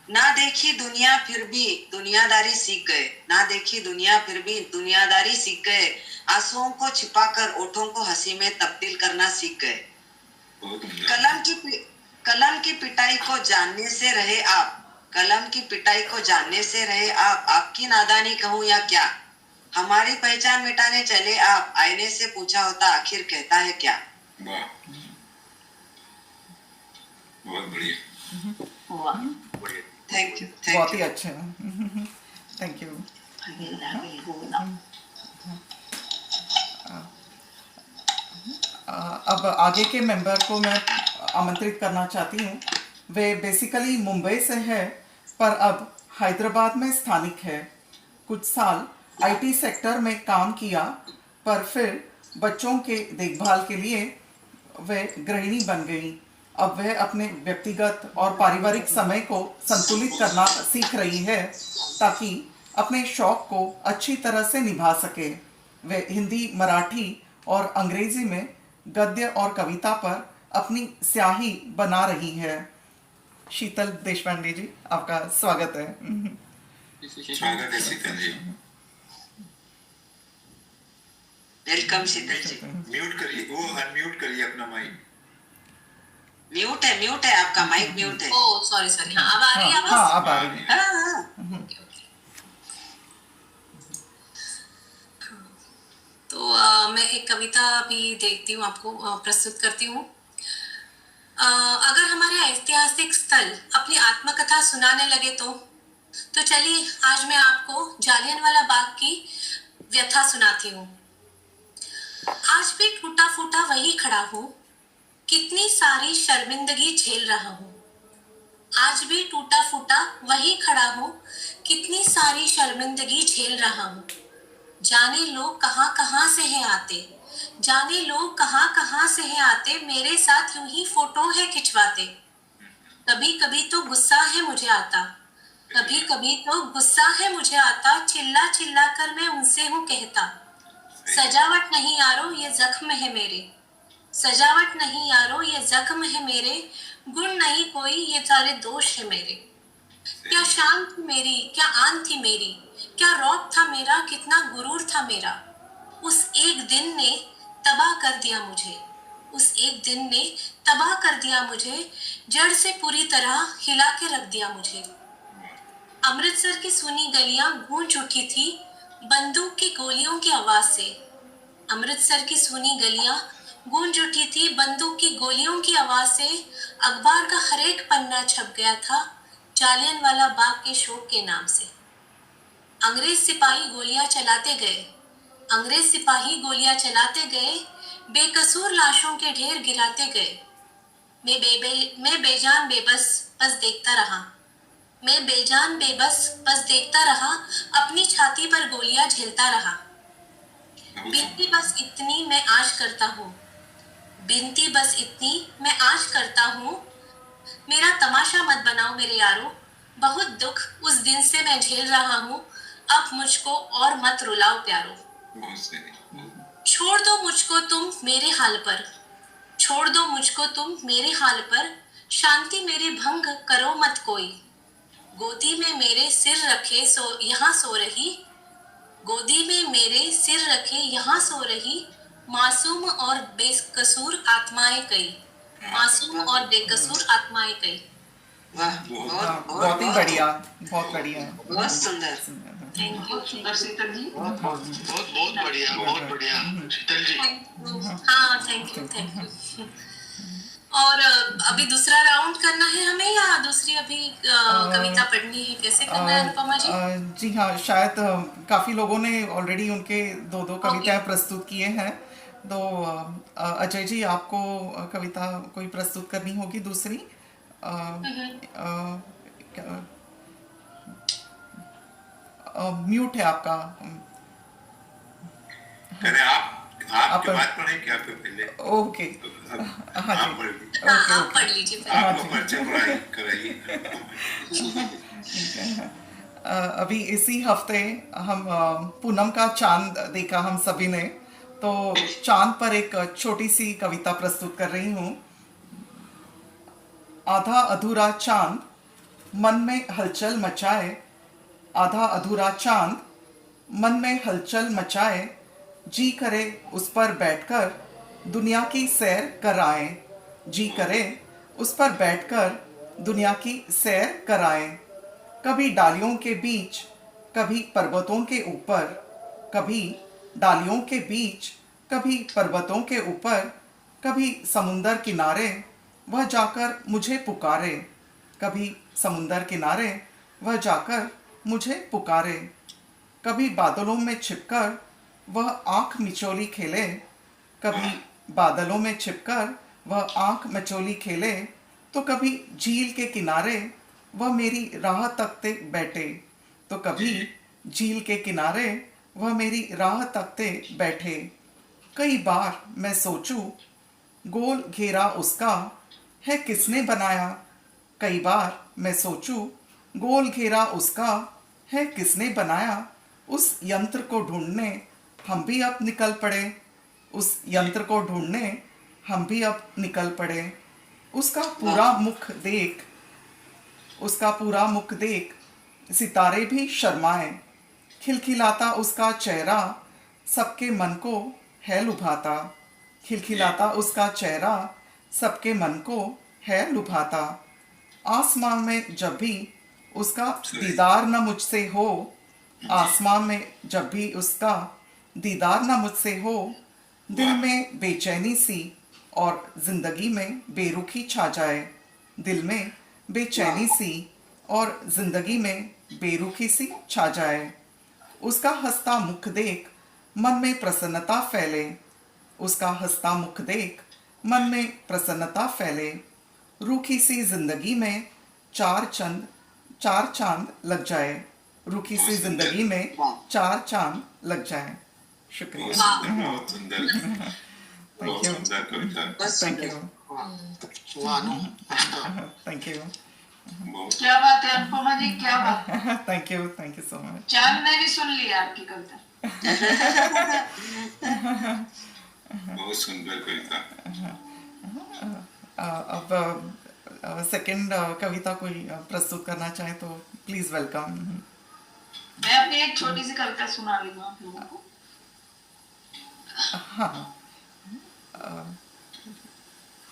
ना देखी दुनिया फिर भी दुनियादारी सीख गए, ना देखी दुनिया फिर भी दुनियादारी सीख गए। आंसुओं को छिपाकर ओठों को हंसी में तब्दील करना सीख गए। कलम की पिटाई को जानने से रहे आप, कलम की पिटाई को जानने से रहे आप। आपकी नादानी कहूं या क्या, हमारी पहचान मिटाने चले आप। आईने से पूछा होता आखिर कहता है क्या। वाह, बहुत बढ़िया। थैंक यू, बहुत ही अच्छे। Thank you. अब आगे के मेंबर को मैं आमंत्रित करना चाहती हूँ। वे बेसिकली मुंबई से है, पर अब हैदराबाद में स्थानिक है। कुछ साल आईटी सेक्टर में काम किया, पर फिर बच्चों के देखभाल के लिए वे गृहिणी बन गई। अब वह अपने व्यक्तिगत और पारिवारिक समय को संतुलित करना सीख रही है, ताकि अपने शौक को अच्छी तरह से निभा सके। वे हिंदी, मराठी और अंग्रेजी में गद्य और कविता पर अपनी स्याही बना रही है। शीतल देशपांडे जी, आपका स्वागत है। स्वागत है शीतल जी। वेलकम शीतल जी। म्यूट करिए, वो अनम्यूट करिए अपना माइक। म्यूट है आपका माइक, म्यूट है। ओ सॉरी, हाँ अब आ रही है आवाज? हाँ, अब आ रही है। हाँ। मैं एक कविता भी देखती हूँ, आपको प्रस्तुत करती हूँ। अगर हमारे ऐतिहासिक स्थल अपनी आत्मकथा सुनाने लगे तो चलिए आज मैं आपको जालियनवाला बाग की व्यथा सुनाती हूँ। आज भी टूटा फूटा वही खड़ा हूँ, कितनी सारी शर्मिंदगी झेल रहा हूँ। आज भी टूटा फूटा वही खड़ा हूँ, कितनी सारी शर्मिंदगी झेल रहा हूँ। जाने लोग कहाँ कहाँ से है आते, जाने लोग कहाँ कहाँ से है आते, मेरे साथ यूं ही फोटो है खिंचवाते। कभी कभी तो गुस्सा है मुझे आता, कभी कभी तो गुस्सा है मुझे आता, चिल्ला चिल्ला कर मैं उनसे हूँ कहता, सजावट नहीं यारो ये जख्म है मेरे, सजावट नहीं यारो ये जख्म है मेरे, गुण नहीं कोई ये सारे दोष है मेरे। क्या शान थी मेरी, क्या आन थी मेरी, क्या रौब था मेरा, कितना गुरूर था मेरा। उस एक दिन ने तबाह कर दिया मुझे, उस एक दिन ने तबाह कर दिया मुझे, जड़ से पूरी तरह हिला के रख दिया मुझे। अमृतसर की सूनी गलियां गूंज उठी थी बंदूक की गोलियों की आवाज से। अमृतसर की सूनी गलियां गूंज उठी थी बंदूक की गोलियों की आवाज से। अखबार का हर एक पन्ना छप गया था जालियनवाला बाग के शोक के नाम से। अंग्रेज सिपाही गोलियां चलाते गए, अंग्रेज सिपाही गोलियां चलाते गए, बेकसूर लाशों के ढेर गिराते गए। मैं बेजान बेबस बस देखता रहा, मैं बेजान बेबस बस देखता रहा, अपनी छाती पर गोलियां झेलता रहा। बिनती बस इतनी मैं आज करता हूँ, बिनती बस इतनी मैं आज करता हूँ, मेरा तमाशा मत बनाओ मेरे यारो, बहुत दुख उस दिन से मैं झेल रहा हूँ, अब मुझको और मत रुलाओ प्यारो। छोड़ दो मुझको तुम मेरे हाल पर, छोड़ दो मुझको तुम मेरे हाल पर, शांति मेरी भंग करो मत कोई। गोदी में मेरे सिर रखे यहाँ सो रही, गोदी में मेरे सिर रखे यहाँ सो रही, मासूम और बेकसूर आत्माएं कई, मासूम और बेकसूर आत्माएं कई। वाह, बहुत ही बढ़िया, बहुत बढ़िया, बहुत सुंदर। Thank you. बहुत सुंदर शीतल जी। बहुत बढ़िया, बहुत बढ़िया शीतल जी। हाँ थैंक यू, थैंक यू। और अभी दूसरा राउंड करना है हमें या दूसरी अभी कविता पढ़नी है, कैसे करना है अनुपमा जी? जी हाँ, शायद काफ़ी लोगों ने ऑलरेडी उनके दो दो कविताएं प्रस्तुत किए हैं, तो अजय जी आपको कविता कोई प्रस्तुत करनी होगी दूसरी। म्यूट है आपका। अरे आप आप बात पढ़े क्या पे पहले? ओके, हाँ आप जी, पढ़ लीजिए, हाँ ओके आप ओके, पढ़ लीजिए फिर। आप लोग परिचय पढ़ाई कराइए। ठीक है। अभी इसी हफ्ते हम पूनम का चांद देखा हम सभी ने, तो चांद पर एक छोटी सी कविता प्रस्तुत कर रही हूँ। आधा अधूरा चांद मन में हलचल मचाए, आधा अधूरा चांद मन में हलचल मचाए, जी करे उस पर बैठकर दुनिया की सैर कराए, जी करे उस पर बैठकर दुनिया की सैर कराए। कभी डालियों के बीच, कभी पर्वतों के ऊपर, कभी डालियों के बीच, कभी पर्वतों के ऊपर, कभी समुंदर किनारे वह जाकर मुझे पुकारे, कभी समुंदर किनारे वह जाकर मुझे पुकारे। कभी बादलों में छिपकर वह आँख मिचोली खेले, कभी बादलों में छिपकर वह आँख मिचोली खेले, तो कभी झील के किनारे वह मेरी राह तकते बैठे, तो कभी झील के किनारे वह मेरी राह तकते बैठे। कई बार मैं सोचूं गोल घेरा उसका है किसने बनाया, कई बार मैं सोचूं गोल घेरा उसका है किसने बनाया। उस यंत्र को ढूंढने हम भी अब निकल पड़े, उस यंत्र को ढूंढने हम भी अब निकल पड़े। उसका पूरा मुख देख, उसका पूरा मुख देख सितारे भी शर्माए, खिलखिलाता उसका चेहरा सबके मन को है लुभाता, खिलखिलाता उसका चेहरा सबके मन को है लुभाता। आसमान में जब भी उसका दीदार न मुझसे हो, आसमान में जब भी उसका दीदार न मुझसे हो, दिल में बेचैनी सी और जिंदगी में बेरुखी छा जाए। दिल में बेचैनी सी और जिंदगी में बेरुखी सी छा जाए। उसका हंसता मुख देख मन में प्रसन्नता फैले। उसका हंसता मुख देख मन में प्रसन्नता फैले। रूखी सी जिंदगी में चार चांद लग जाए। रूखी सी जिंदगी में चार चांद लग जाए। शुक्रिया। बहुत सुंदर बहुत you. सुंदर कविता। Thank you. वाह अनु, मस्त। Thank you. बहुत क्या बात है अनुपमा जी, क्या बात। Thank you so much. चांद ने भी सुन लिया आपकी कविता। बहुत सुंदर कविता। अब सेकंड कविता कोई प्रस्तुत करना चाहे तो प्लीज वेलकम। मैं अपनी एक छोटी सी कविता सुना रही हूँ आप लोगों को। हाँ,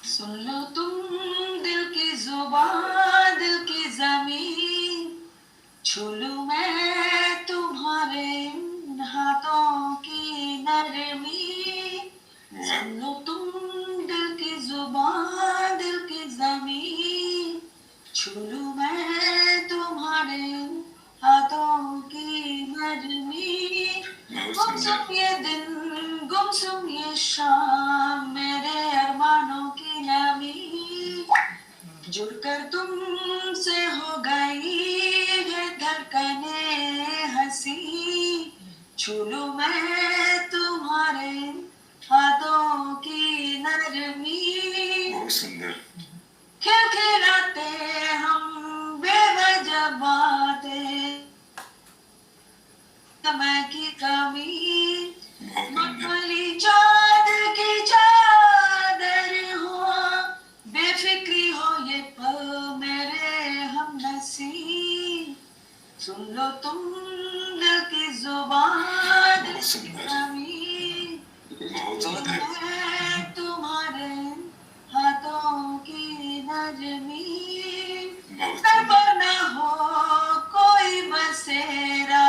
सुन लो तुम दिल की जुबान, दिल की जमीन, छू लूं मैं तुम्हारे हाथों की नरमी। सुन लो तुम दिल की जुबान, दिल की जमीन, छू लूं मैं तुम्हारे हाथों की नरमी। गुमसुम ये दिन, गुमसुम ये शाम, मेरे अरमानों की नमी, जुड़कर तुमसे हो गई है धड़कने हंसी। छू लूं मैं तुम्हारे हाथों की नरमी। बहुत सुंदर। खिलखिलाते हम बेवजह बातें, समय की कमी, मखमली चादर की चादर हो, बेफिक्री हो ये पल मेरे हमनसी। सुन लो तुम दिल की जुबान, दिल की कमी, मैं तुम्हारे हाथों की नरमी। पर ना हो कोई बसेरा,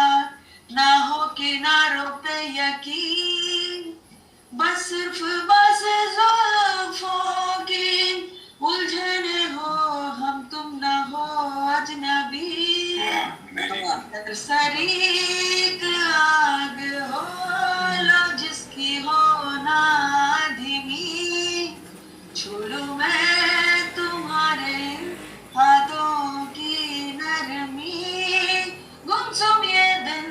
ना हो किनारों पे यकीन, बस सिर्फ बस जुल्फों की उलझने हो, हम तुम ना हो अजनबी। सरीक आग हो लो जिसकी हो ना धीमी, छू लूं मैं तुम्हारे हाथों की नरमी। गुमसुम ये दिन,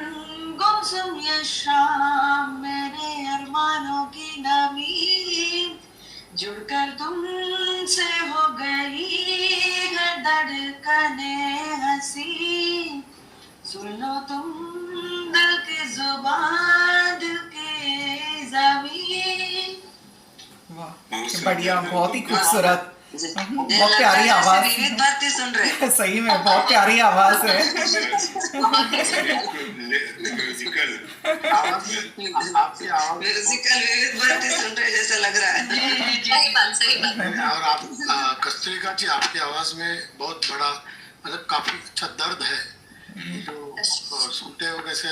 गुमसुम ये शाम, मेरे अरमानों की नमी, जुड़कर तुमसे हो गई है धड़कने हंसी। सुन लो तुम दिल की जुबान, दिल की जमीन। वाह, बढ़िया, बहुत ही खूबसूरत, बहुत लग प्यारी रहा है आवाज। जैसे विविध भारती सुन रहे। सही में बहुत प्यारी आवाज है। म्यूजिकल आपकी आवाज म्यूजिकल विविध भारती सुन रहे जैसा लग रहा है। सही बात, सही बात। और आप कस्तूरिका जी, आपकी आवाज में बहुत बड़ा मतलब काफी अच्छा दर्द है, जो सुनते हो कैसे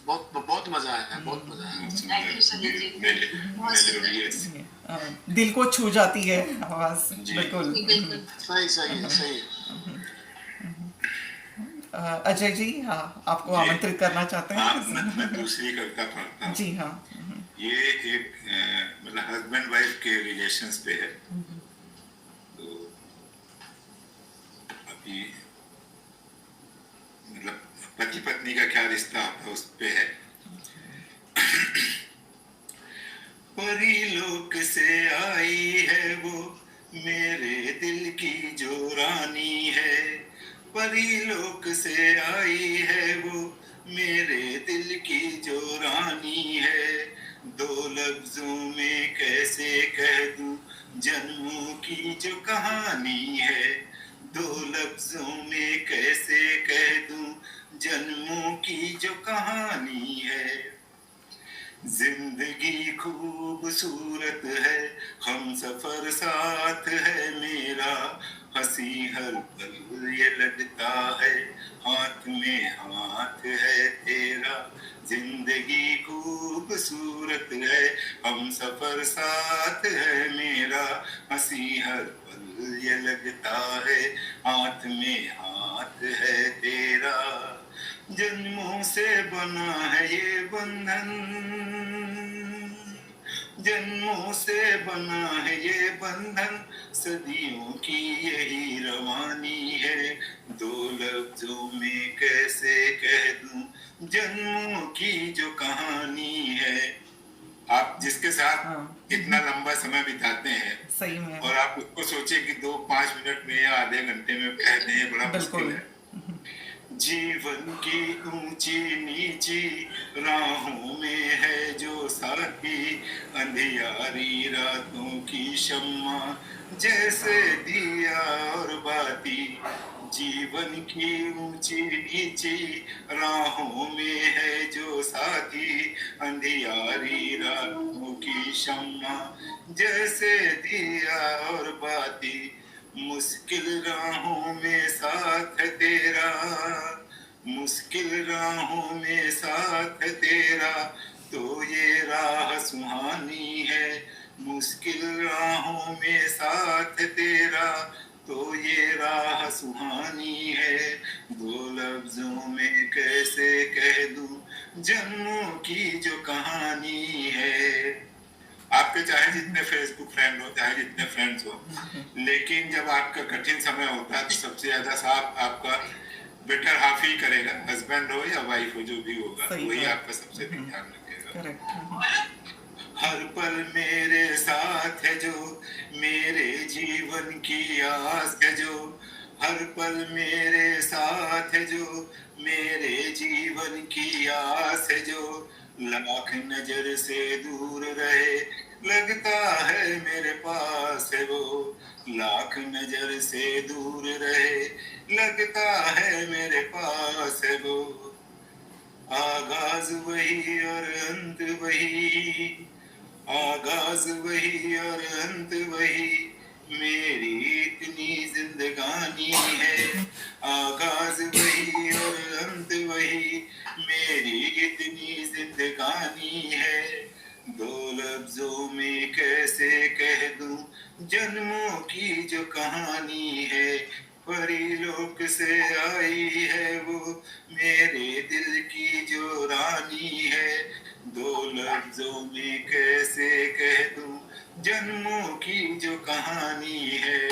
बहुत बहुत मजा आया, बहुत मजा आया। Thank you Sanjay ji. दिल को छू जाती है आवाज, बिल्कुल। बिल्कुल। सही सही है, सही है। अजय जी, हाँ, आपको आमंत्रित करना चाहते हाँ, हैं। मैं दूसरी कविता पढ़ता हूँ। जी हाँ। ये एक मतलब हस्बैंड वाइफ के रिलेशंस पे है। तो अभी मतलब पति पत्नी का क्या रिश्ता होता है उस पे है। परीलोक से आई है वो मेरे दिल की जो रानी है। परीलोक से आई है वो मेरे दिल की जो रानी है। दो लफ्जों में कैसे कह दूं जन्मों की जो कहानी है। दो लफ्जों में कैसे कह दूं जन्मों की जो कहानी है। जिंदगी खूबसूरत है, हम सफर साथ है मेरा, हंसी हर पल ये लगता है हाथ में हाथ है तेरा, जिंदगी खूबसूरत है हम सफर साथ है मेरा, हंसी हर पल ये लगता है हाथ में हाथ है तेरा, जन्मों से बना है ये बंधन, जन्मों से बना है ये बंधन, सदियों की यही रवानी है, दो लफ्जों में कैसे कह दूं जन्मों की जो कहानी है। आप जिसके साथ इतना लंबा समय बिताते हैं सही में और आप उसको सोचे कि 2-5 मिनट में या आधे घंटे में कह दें, ये बड़ा मुश्किल बिल्कुल। है। जीवन की ऊंची नीची राहों में है जो साथी, अंधियारी रातों की शम्मा जैसे दिया और बाती, जीवन की ऊंची नीची राहों में है जो साथी, अंधियारी रातों की शम्मा जैसे दिया और बाती, मुश्किल राहों में साथ तेरा, मुश्किल राहों में साथ तेरा, तो ये राह सुहानी है, मुश्किल राहों में साथ तेरा, तो ये राह सुहानी है, दो लफ्जों में कैसे कह दूं जन्मों की जो कहानी है। आपके चाहे जितने फेसबुक फ्रेंड हो, चाहे जितने फ्रेंड्स हो, लेकिन जब आपका कठिन समय होता है तो सबसे ज्यादा साथ आपका बेटर हाफ ही करेगा, हस्बैंड हो या वाइफ हो, जो भी होगा वही आपका सबसे ध्यान रखेगा। करेक्ट। हर पल मेरे साथ है जो, मेरे जीवन की आस है जो, हर पल मेरे साथ है जो, मेरे जीवन की आस है जो, लाख नजर से दूर रहे लगता है मेरे पास है वो, लाख नजर से दूर रहे लगता है मेरे पास है वो, आगाज वही और अंत वही, आगाज वही और अंत वही, मेरी इतनी जिंदगानी है, आगाज वही और अंत वही, मेरी इतनी जिंदगानी है, दो लफ्जों में कैसे कह दूं जन्मों की जो कहानी है, परीलोक से आई है वो मेरे दिल की जो रानी है, दो लफ्जों में कैसे कह दूं जन्मों की जो कहानी है।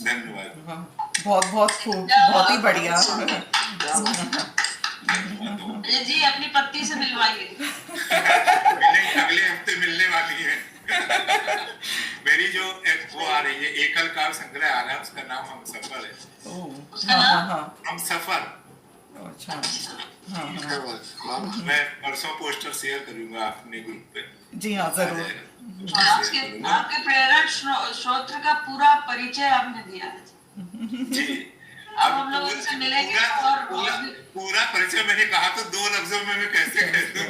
धन्यवाद। बहुत बहुत खूब, बहुत ही बढ़िया। अजय जी अपनी पत्नी से मिलवाइए। अगले हफ्ते मिलने वाली है। मेरी जो वो आ रही है एकल काव्य संग्रह आ रहा है, उसका नाम हम सफर है। उसका नाम हम सफर। अच्छा। क्या बात, वाह। मैं परसों पोस्टर शेयर करूंगा अपने ग्रुप पे। जी हाँ, जरूर। आपके प्रेरक स्रोत का पूरा परिचय आपने दिया है जी। अब हम लोग उनसे मिलेंगे और पूरा परिचय मैंने कहा तो 2 लफ्जों में मैं कैसे कह दूं।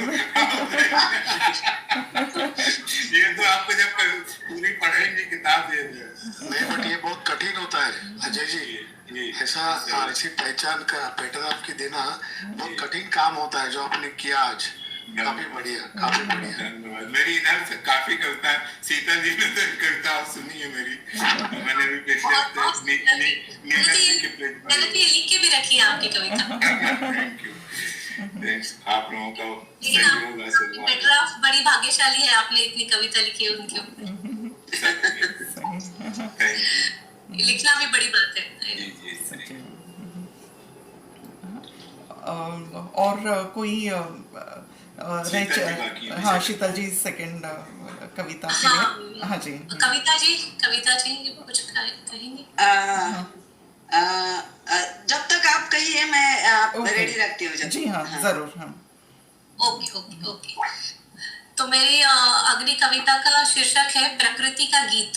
ये तो आपको जब पूरी पढ़ेंगे किताब दे नहीं, बट ये बहुत कठिन होता है अजय जी, ऐसा ऐसी पहचान का पैटर्न की देना बहुत कठिन काम होता है जो आपने किया आज। काफी बढ़िया, काफी बढ़िया। धन्यवाद। मेरी इधर से काफी कविता, सीता जी ने तो कविता सुनी है मेरी, मैंने भी पिछले ये लिख के भी रखी है आपकी कविता। Thank you, thanks. आप लोगों का लेकिन सहयोग आशीर्वाद। बेटर ऑफ बड़ी भाग्यशाली है, आपने इतनी कविता लिखी है उनके ऊपर। Thank you. लिखना भी बड़ी बात है। जी जी सही। और कोई शीतल जी बाकी है। हाँ, शीतल जी सेकंड कविता के लिए। हाँ जी। कविता जी कुछ कहेंगे? जब तक आप कहिए मैं रेडी रखती हूँ। जी हाँ, जरूर। हाँ। ओके। तो मेरी अगली कविता का शीर्षक है प्रकृति का गीत।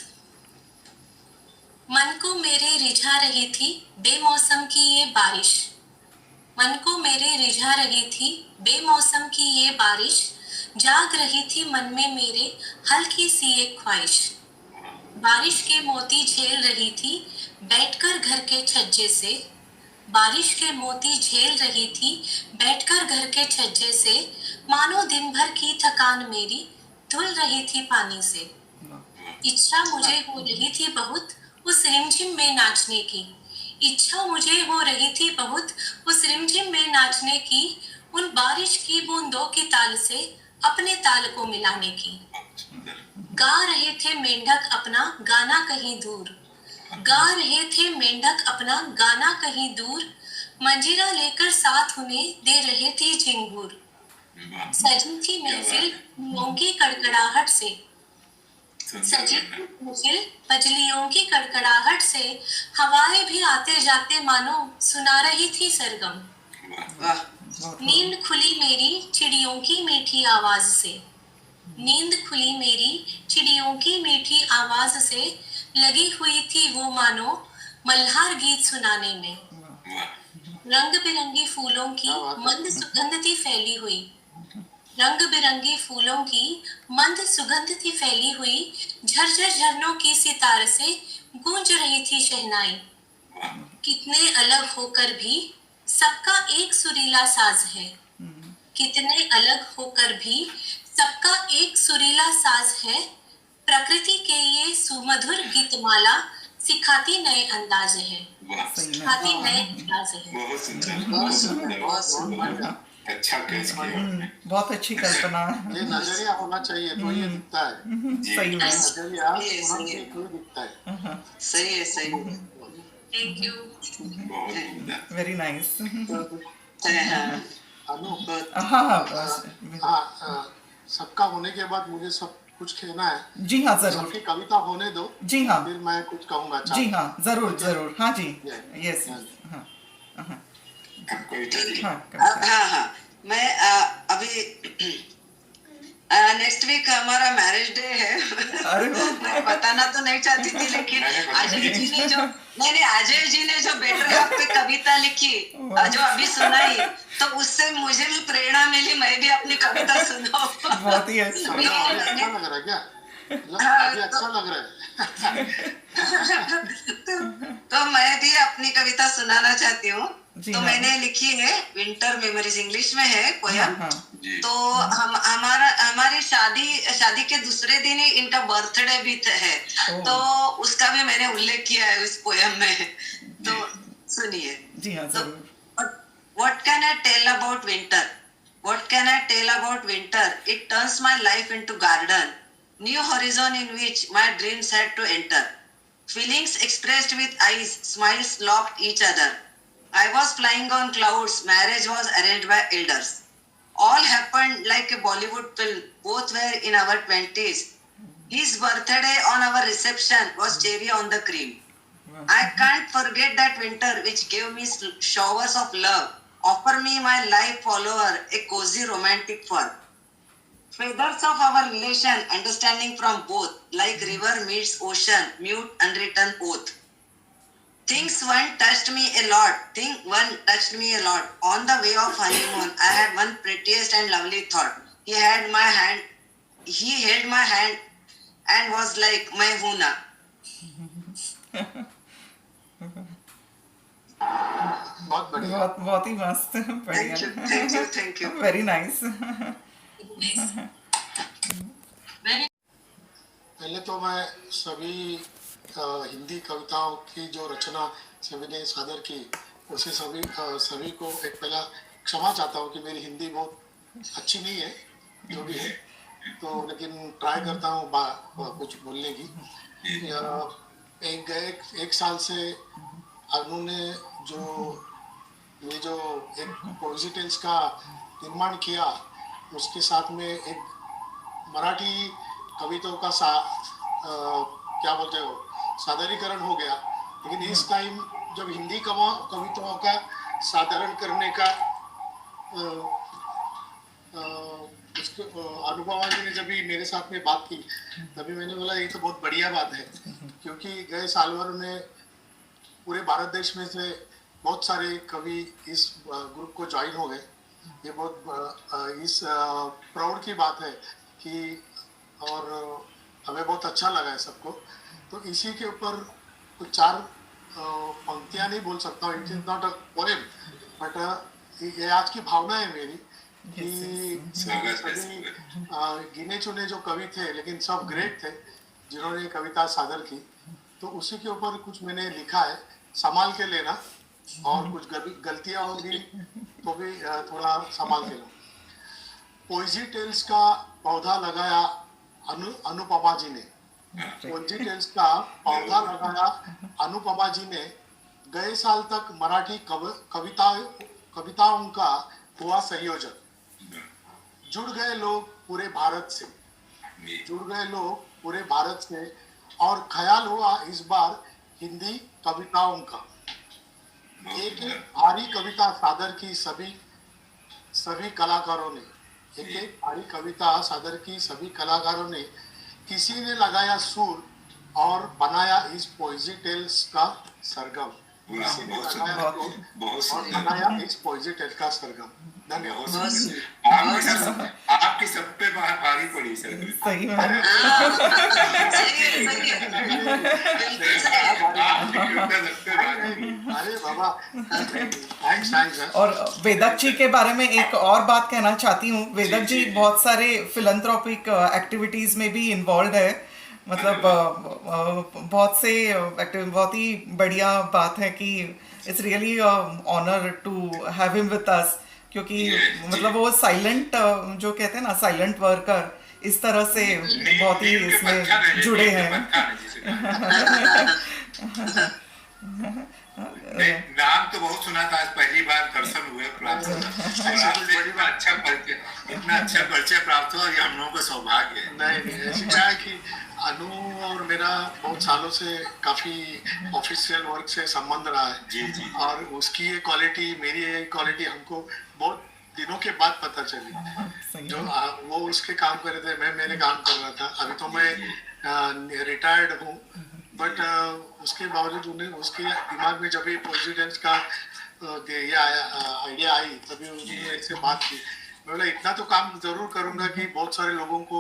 मन को मेरे रिझा रही थी बेमौसम की ये बारिश, मन को मेरे रिझा रही थी बेमौसम की ये बारिश, जाग रही थी मन में मेरे हल्की सी एक ख्वाहिश, बारिश के मोती झेल रही थी बैठकर घर के छज्जे से। बारिश के मोती झेल रही थी बैठकर घर के छज्जे से। मानो दिन भर की थकान मेरी धुल रही थी पानी से। इच्छा मुझे हो रही थी बहुत उस रिमझिम में नाचने की। इच्छा मुझे हो रही थी बहुत उस रिमझिम में नाचने की। उन बारिश की बूंदों की ताल से अपने ताल को मिलाने की। गा रहे थे मेंढक अपना गाना कहीं दूर। गा रहे थे मेंढक अपना गाना कहीं दूर। मंजीरा लेकर साथ उन्हें दे रहे थे झिंगूर। सजी थी महफिल फूलों की कड़कड़ाहट से। सजी थी महफिल बजलियों की कड़कड़ाहट से। हवाएं भी आते जाते मानो सुना रही थी सरगम। वाह नींद खुली मेरी चिड़ियों की मीठी आवाज से। नींद खुली मेरी चिड़ियों की मीठी आवाज से। लगी हुई थी वो मानो मल्हार गीत सुनाने में। रंग बिरंगी फूलों की मंद सुगंध थी फैली हुई। रंग बिरंगी फूलों की मंद सुगंध थी फैली हुई। झरझर झरनों की सितार से गूंज रही थी शहनाई। कितने अलग होकर भी सबका एक सुरीला साज है। कितने अलग होकर भी सबका एक सुरीला साज है। प्रकृति के ये सुमधुर गीतमाला सिखाती नए अंदाज है। सिखाती नए अंदाज है। बहुत सुंदर, बहुत सुंदर, बहुत सुंदर। अच्छा कैच किया आपने। बहुत अच्छी कल्पना ये नजरिया होना चाहिए तो ये दिखता है। सही में नजरिया ये होना सही है। चाहिए तो ये दिखता है। सही है सही है। Thank you. बहुत सुंदर। Very nice. हाँ, अनु हाँ हाँ बस। हाँ सबका होने के बाद मुझे सब कुछ कहना है। जी हाँ जरूर। सबकी कविता होने दो जी हाँ फिर मैं कुछ कहूँगा। जी हाँ जरूर जरूर। हाँ जी यस Yes. हाँ आपको भी हाँ हाँ हाँ मैं अभी नेक्स्ट वीक हमारा मैरिज डे है। अरे वाह। मैं बताना तो नहीं चाहती थी लेकिन अजय जी ने जो नहीं अजय जी ने जो बेटर हाफ पे कविता लिखी जो अभी सुनाई तो उससे मुझे भी प्रेरणा मिली मैं भी अपनी कविता सुनाऊं। बहुत ही अच्छा। अभी अच्छा लग रहा है क्या? अभी अच्छा लग रहा है। तो मैं भी अपनी कविता सुनाना चाहती हूँ। जी तो हाँ। मैंने लिखी है विंटर मेमोरीज इंग्लिश में है पोयम। हाँ जी। तो हमारी शादी के दूसरे दिन ही इनका बर्थडे भी है। ओह। तो उसका भी मैंने उल्लेख किया है उस पोयम में। तो सुनिए। जी हाँ So, जरूर। what can I tell about winter? What can I tell about winter? It turns my life into garden, new horizon in which my dreams had to enter. Feelings expressed with eyes, smiles locked each other. I was flying on clouds, marriage was arranged by elders. All happened like a Bollywood film, both were in our 20s. His birthday on our reception was cherry on the cream. I can't forget that winter which gave me showers of love. Offer me my life follower, a cozy romantic fur. Feathers of our relation, understanding from both, like river meets ocean, mute unwritten oath. Things one touched me a lot. One touched me a lot. On the way of honeymoon, I had one prettiest and lovely thought. He held my hand and was like my Huna. बहुत बढ़िया। बहुत बहुत ही मस्त बढ़िया। Thank you. Very nice. पहले तो मैं सभी हिंदी कविताओं की जो रचना सभी ने सादर की उसे सभी को एक पहला क्षमा चाहता हूँ कि मेरी हिंदी बहुत अच्छी नहीं है जो भी है तो लेकिन ट्राई करता हूँ कुछ बोलने की। एक साल से अनु ने ये जो एक पोएजी टेल्स का निर्माण किया उसके साथ में एक मराठी कविताओं का क्या बोलते हो सादरीकरण हो गया। लेकिन इस टाइम जब हिंदी कविताओं का साधारण करने का उसके अनुभव ने जब भी मेरे साथ में बात की तभी मैंने बोला ये तो बहुत बढ़िया बात है क्योंकि गए साल भर में पूरे भारत देश में से बहुत सारे कवि इस ग्रुप को ज्वाइन हो गए। ये बहुत इस प्राउड की बात है कि और हमें बहुत अच्छा लगा है सबको। तो इसी के ऊपर कुछ चार पंक्तियां नहीं बोल सकता हूँ, it is not a poem, but ये आज की भावना है मेरी कि सभी गिने चुने जो कवि थे लेकिन सब ग्रेट थे जिन्होंने कविता सादर की, तो उसी के ऊपर कुछ मैंने लिखा है, संभाल के लेना, और कुछ गलतियां होंगी तो भी थोड़ा संभाल के लो। पोइजी टेल्स का पौधा लगाया अनुपमा जी ने, पोइजी टेल्स का पौधा लगाया अनुपमा जी ने, गए साल तक मराठी कविताओं का हुआ संयोजन, जुड़ गए लोग पूरे भारत से, जुड़ गए लोग पूरे भारत से, और ख्याल हुआ इस बार हिंदी कविताओं का, एक एक भारी कविता सादर की सभी कलाकारों ने, एक एक भारी कविता सादर की सभी कलाकारों ने, किसी ने लगाया सुर और बनाया इस पोइजी टेल्स का सरगम, किसी ने लगाया सुर और बनाया इस पोइजी टेल्स का सरगम। धन्यवाद। आपकी सब पे भारी पड़ी सर। सही में अरे बाबा, थैंक्स। और वेदक जी के बारे में एक और बात कहना चाहती हूँ। वेदक जी बहुत सारे फिलंथ्रोपिक एक्टिविटीज में भी इन्वॉल्व है, मतलब बहुत से बहुत ही बढ़िया बात है कि it's really honour to have him with us, क्योंकि मतलब वो साइलेंट जो कहते हैं ना, साइलेंट वर्कर, इस तरह से बहुत ही इसमें जुड़े हैं। नाम तो बहुत सुना था, आज पहली बार दर्शन हुए प्राप्त हुआ, इतना अच्छा परिचय प्राप्त हुआ, ये हम लोगों का सौभाग्य है। नहीं, ऐसी क्या है कि अनु और मेरा बहुत सालों से काफी ऑफिशियल वर्क से संबंध रहा है। जी। और उसकी ये क्वालिटी, मेरी ये क्वालिटी हमको बहुत दिनों के बाद पता चली। जो वो उसके काम कर रहे थे, मैं मेरे काम कर रहा था। अभी तो मैं रिटायर्ड हूँ, बट उसके बावजूद उन्हें उसके दिमाग में जब ये पॉजिटिव का ये आइडिया आई, तभी उन्होंने ऐसे बात की। मैं बोला इतना तो काम जरूर करूंगा कि बहुत सारे लोगों को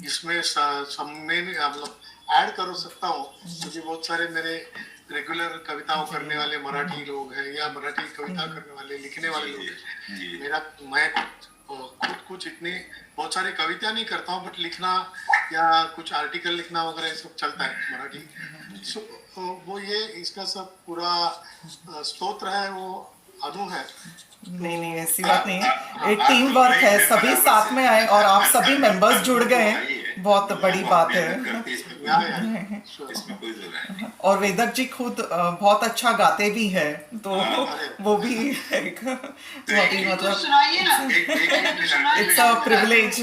इसमें मतलब ऐड कर सकता हूँ, क्योंकि बहुत सारे मेरे रेगुलर कविताओं करने वाले मराठी लोग हैं, या मराठी कविता करने वाले, लिखने वाले लोग हैं। मैं खुद कुछ इतने बहुत सारी कविता नहीं करता हूँ, बट लिखना या कुछ आर्टिकल लिखना वगैरह सब चलता है मराठी। वो ये इसका सब पूरा स्तोत्र है, वो अनु है। नहीं ऐसी बात नहीं है, एक टीम वर्क है, सभी साथ में आए और आप सभी मेंबर्स जुड़ गए, बहुत बड़ी बात है। और वेदक जी खुद बहुत अच्छा गाते भी है, तो वो भी एक बहुत ही मतलब सुनाइए ना, इट्स अ प्रिविलेज।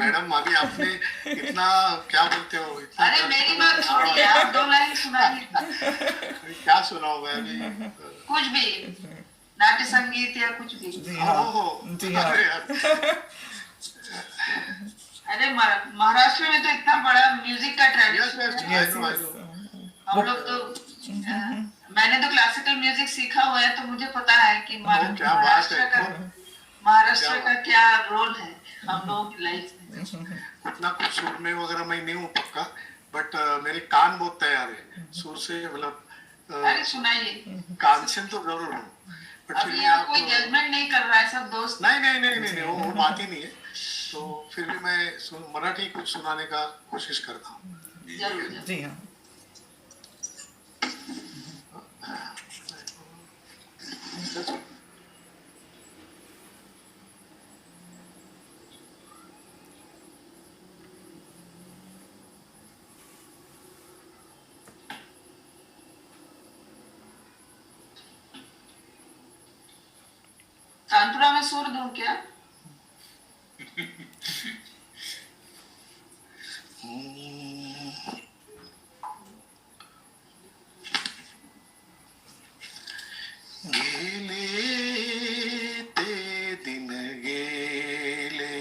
मैडम अभी आपने इतना क्या बोलते हो, अरे मेरी बात छोड़िए, आप 2 लाइन सुनाइए। क्या सुनाऊं मैं अभी? कुछ भी, नाट्य संगीत या कुछ भी। जी हाँ। अरे महाराष्ट्र में तो इतना बड़ा म्यूजिक का ट्रेडिशन है। हम लोग तो मैंने तो क्लासिकल म्यूजिक सीखा हुआ है, तो मुझे पता है कि महाराष्ट्र का क्या रोल है हम लोगों की लाइफ में। उतना कुछ सुर में वगैरह मैं नहीं हूँ पक्का, बट मेरे कान बहुत तैयार है सुर से, मतलब अरे सुनाइए। कान से तो जरूर हूँ, बट अभी आप कोई जजमेंट नहीं कर रहा है, सब दोस्त। नहीं, वो बात ही नहीं है। तो फिर भी मैं मराठी कुछ सुनाने का कोशिश करता हूँ। जरूर। जी हाँ। तानपुरा में सुर दूं क्या? गेले ते दिन गेले,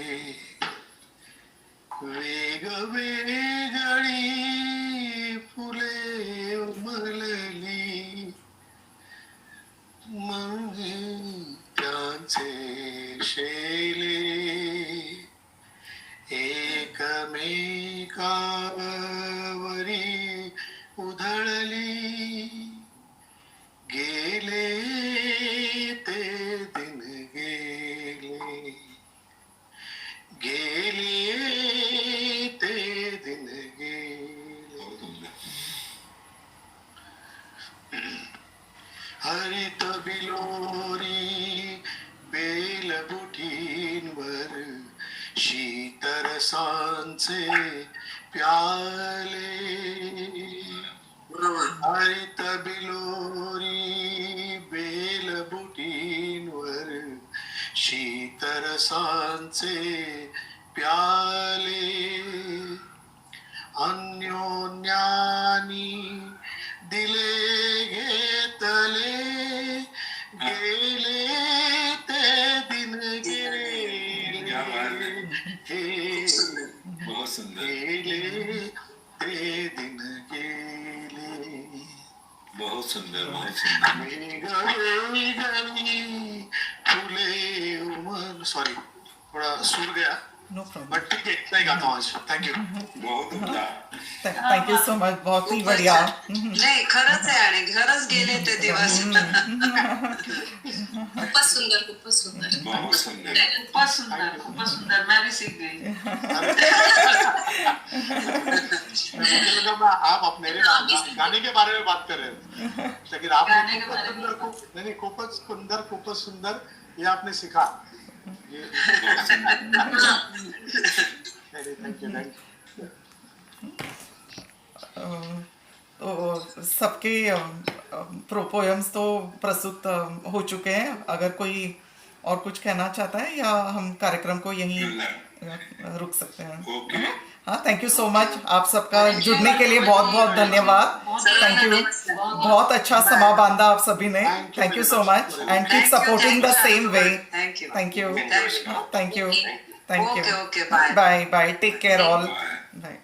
वेगवेगळी फुले उमलली, मग त्यांचे शेले एकमेकावरी शीतर सांचे प्याले हरित बिलोरी बेलबुटींवर शीतर सांचे प्याले अन्योन्यानी दिले घेतले गेले ते दिन क्या बात गेले है. हे बहुत सुंदर. गेले ते दिन गेले बहुत सुंदर. बहुत सुंदर. गली गली फूले उमर सॉरी थोड़ा सुर गया नो प्रॉब्लम. बट ठीक है इतना ही गाता हूँ आज थैंक यू बहुत उम्दा. Thank you so much. बहुत ही बढ़िया. नाही खरंच आहे आणि खरंच गेले ते दिवस खूपच सुंदर खूपच सुंदर. बहुत सुंदर. खूपच सुंदर मैं भी सीख गई. मुझे लगा आप अपने गाने के बारे में बात कर रहे हो लेकिन आपने गाने के बारे में. नहीं खूपच सुंदर ये आपने सीखा ये थैंक यू तो सबके पोएम्स तो प्रस्तुत हो चुके हैं. अगर कोई और कुछ कहना चाहता है या हम कार्यक्रम को यहीं रुक सकते हैं. ओके. हाँ, थैंक यू सो मच. आप सबका जुड़ने के लिए बहुत बहुत धन्यवाद. Thank you. बहुत अच्छा समा बांधा आप सभी ने. Thank you so much and keep supporting the same way. Thank you thank you. Thank you. Okay bye bye bye. Take care all. Bye. Bye.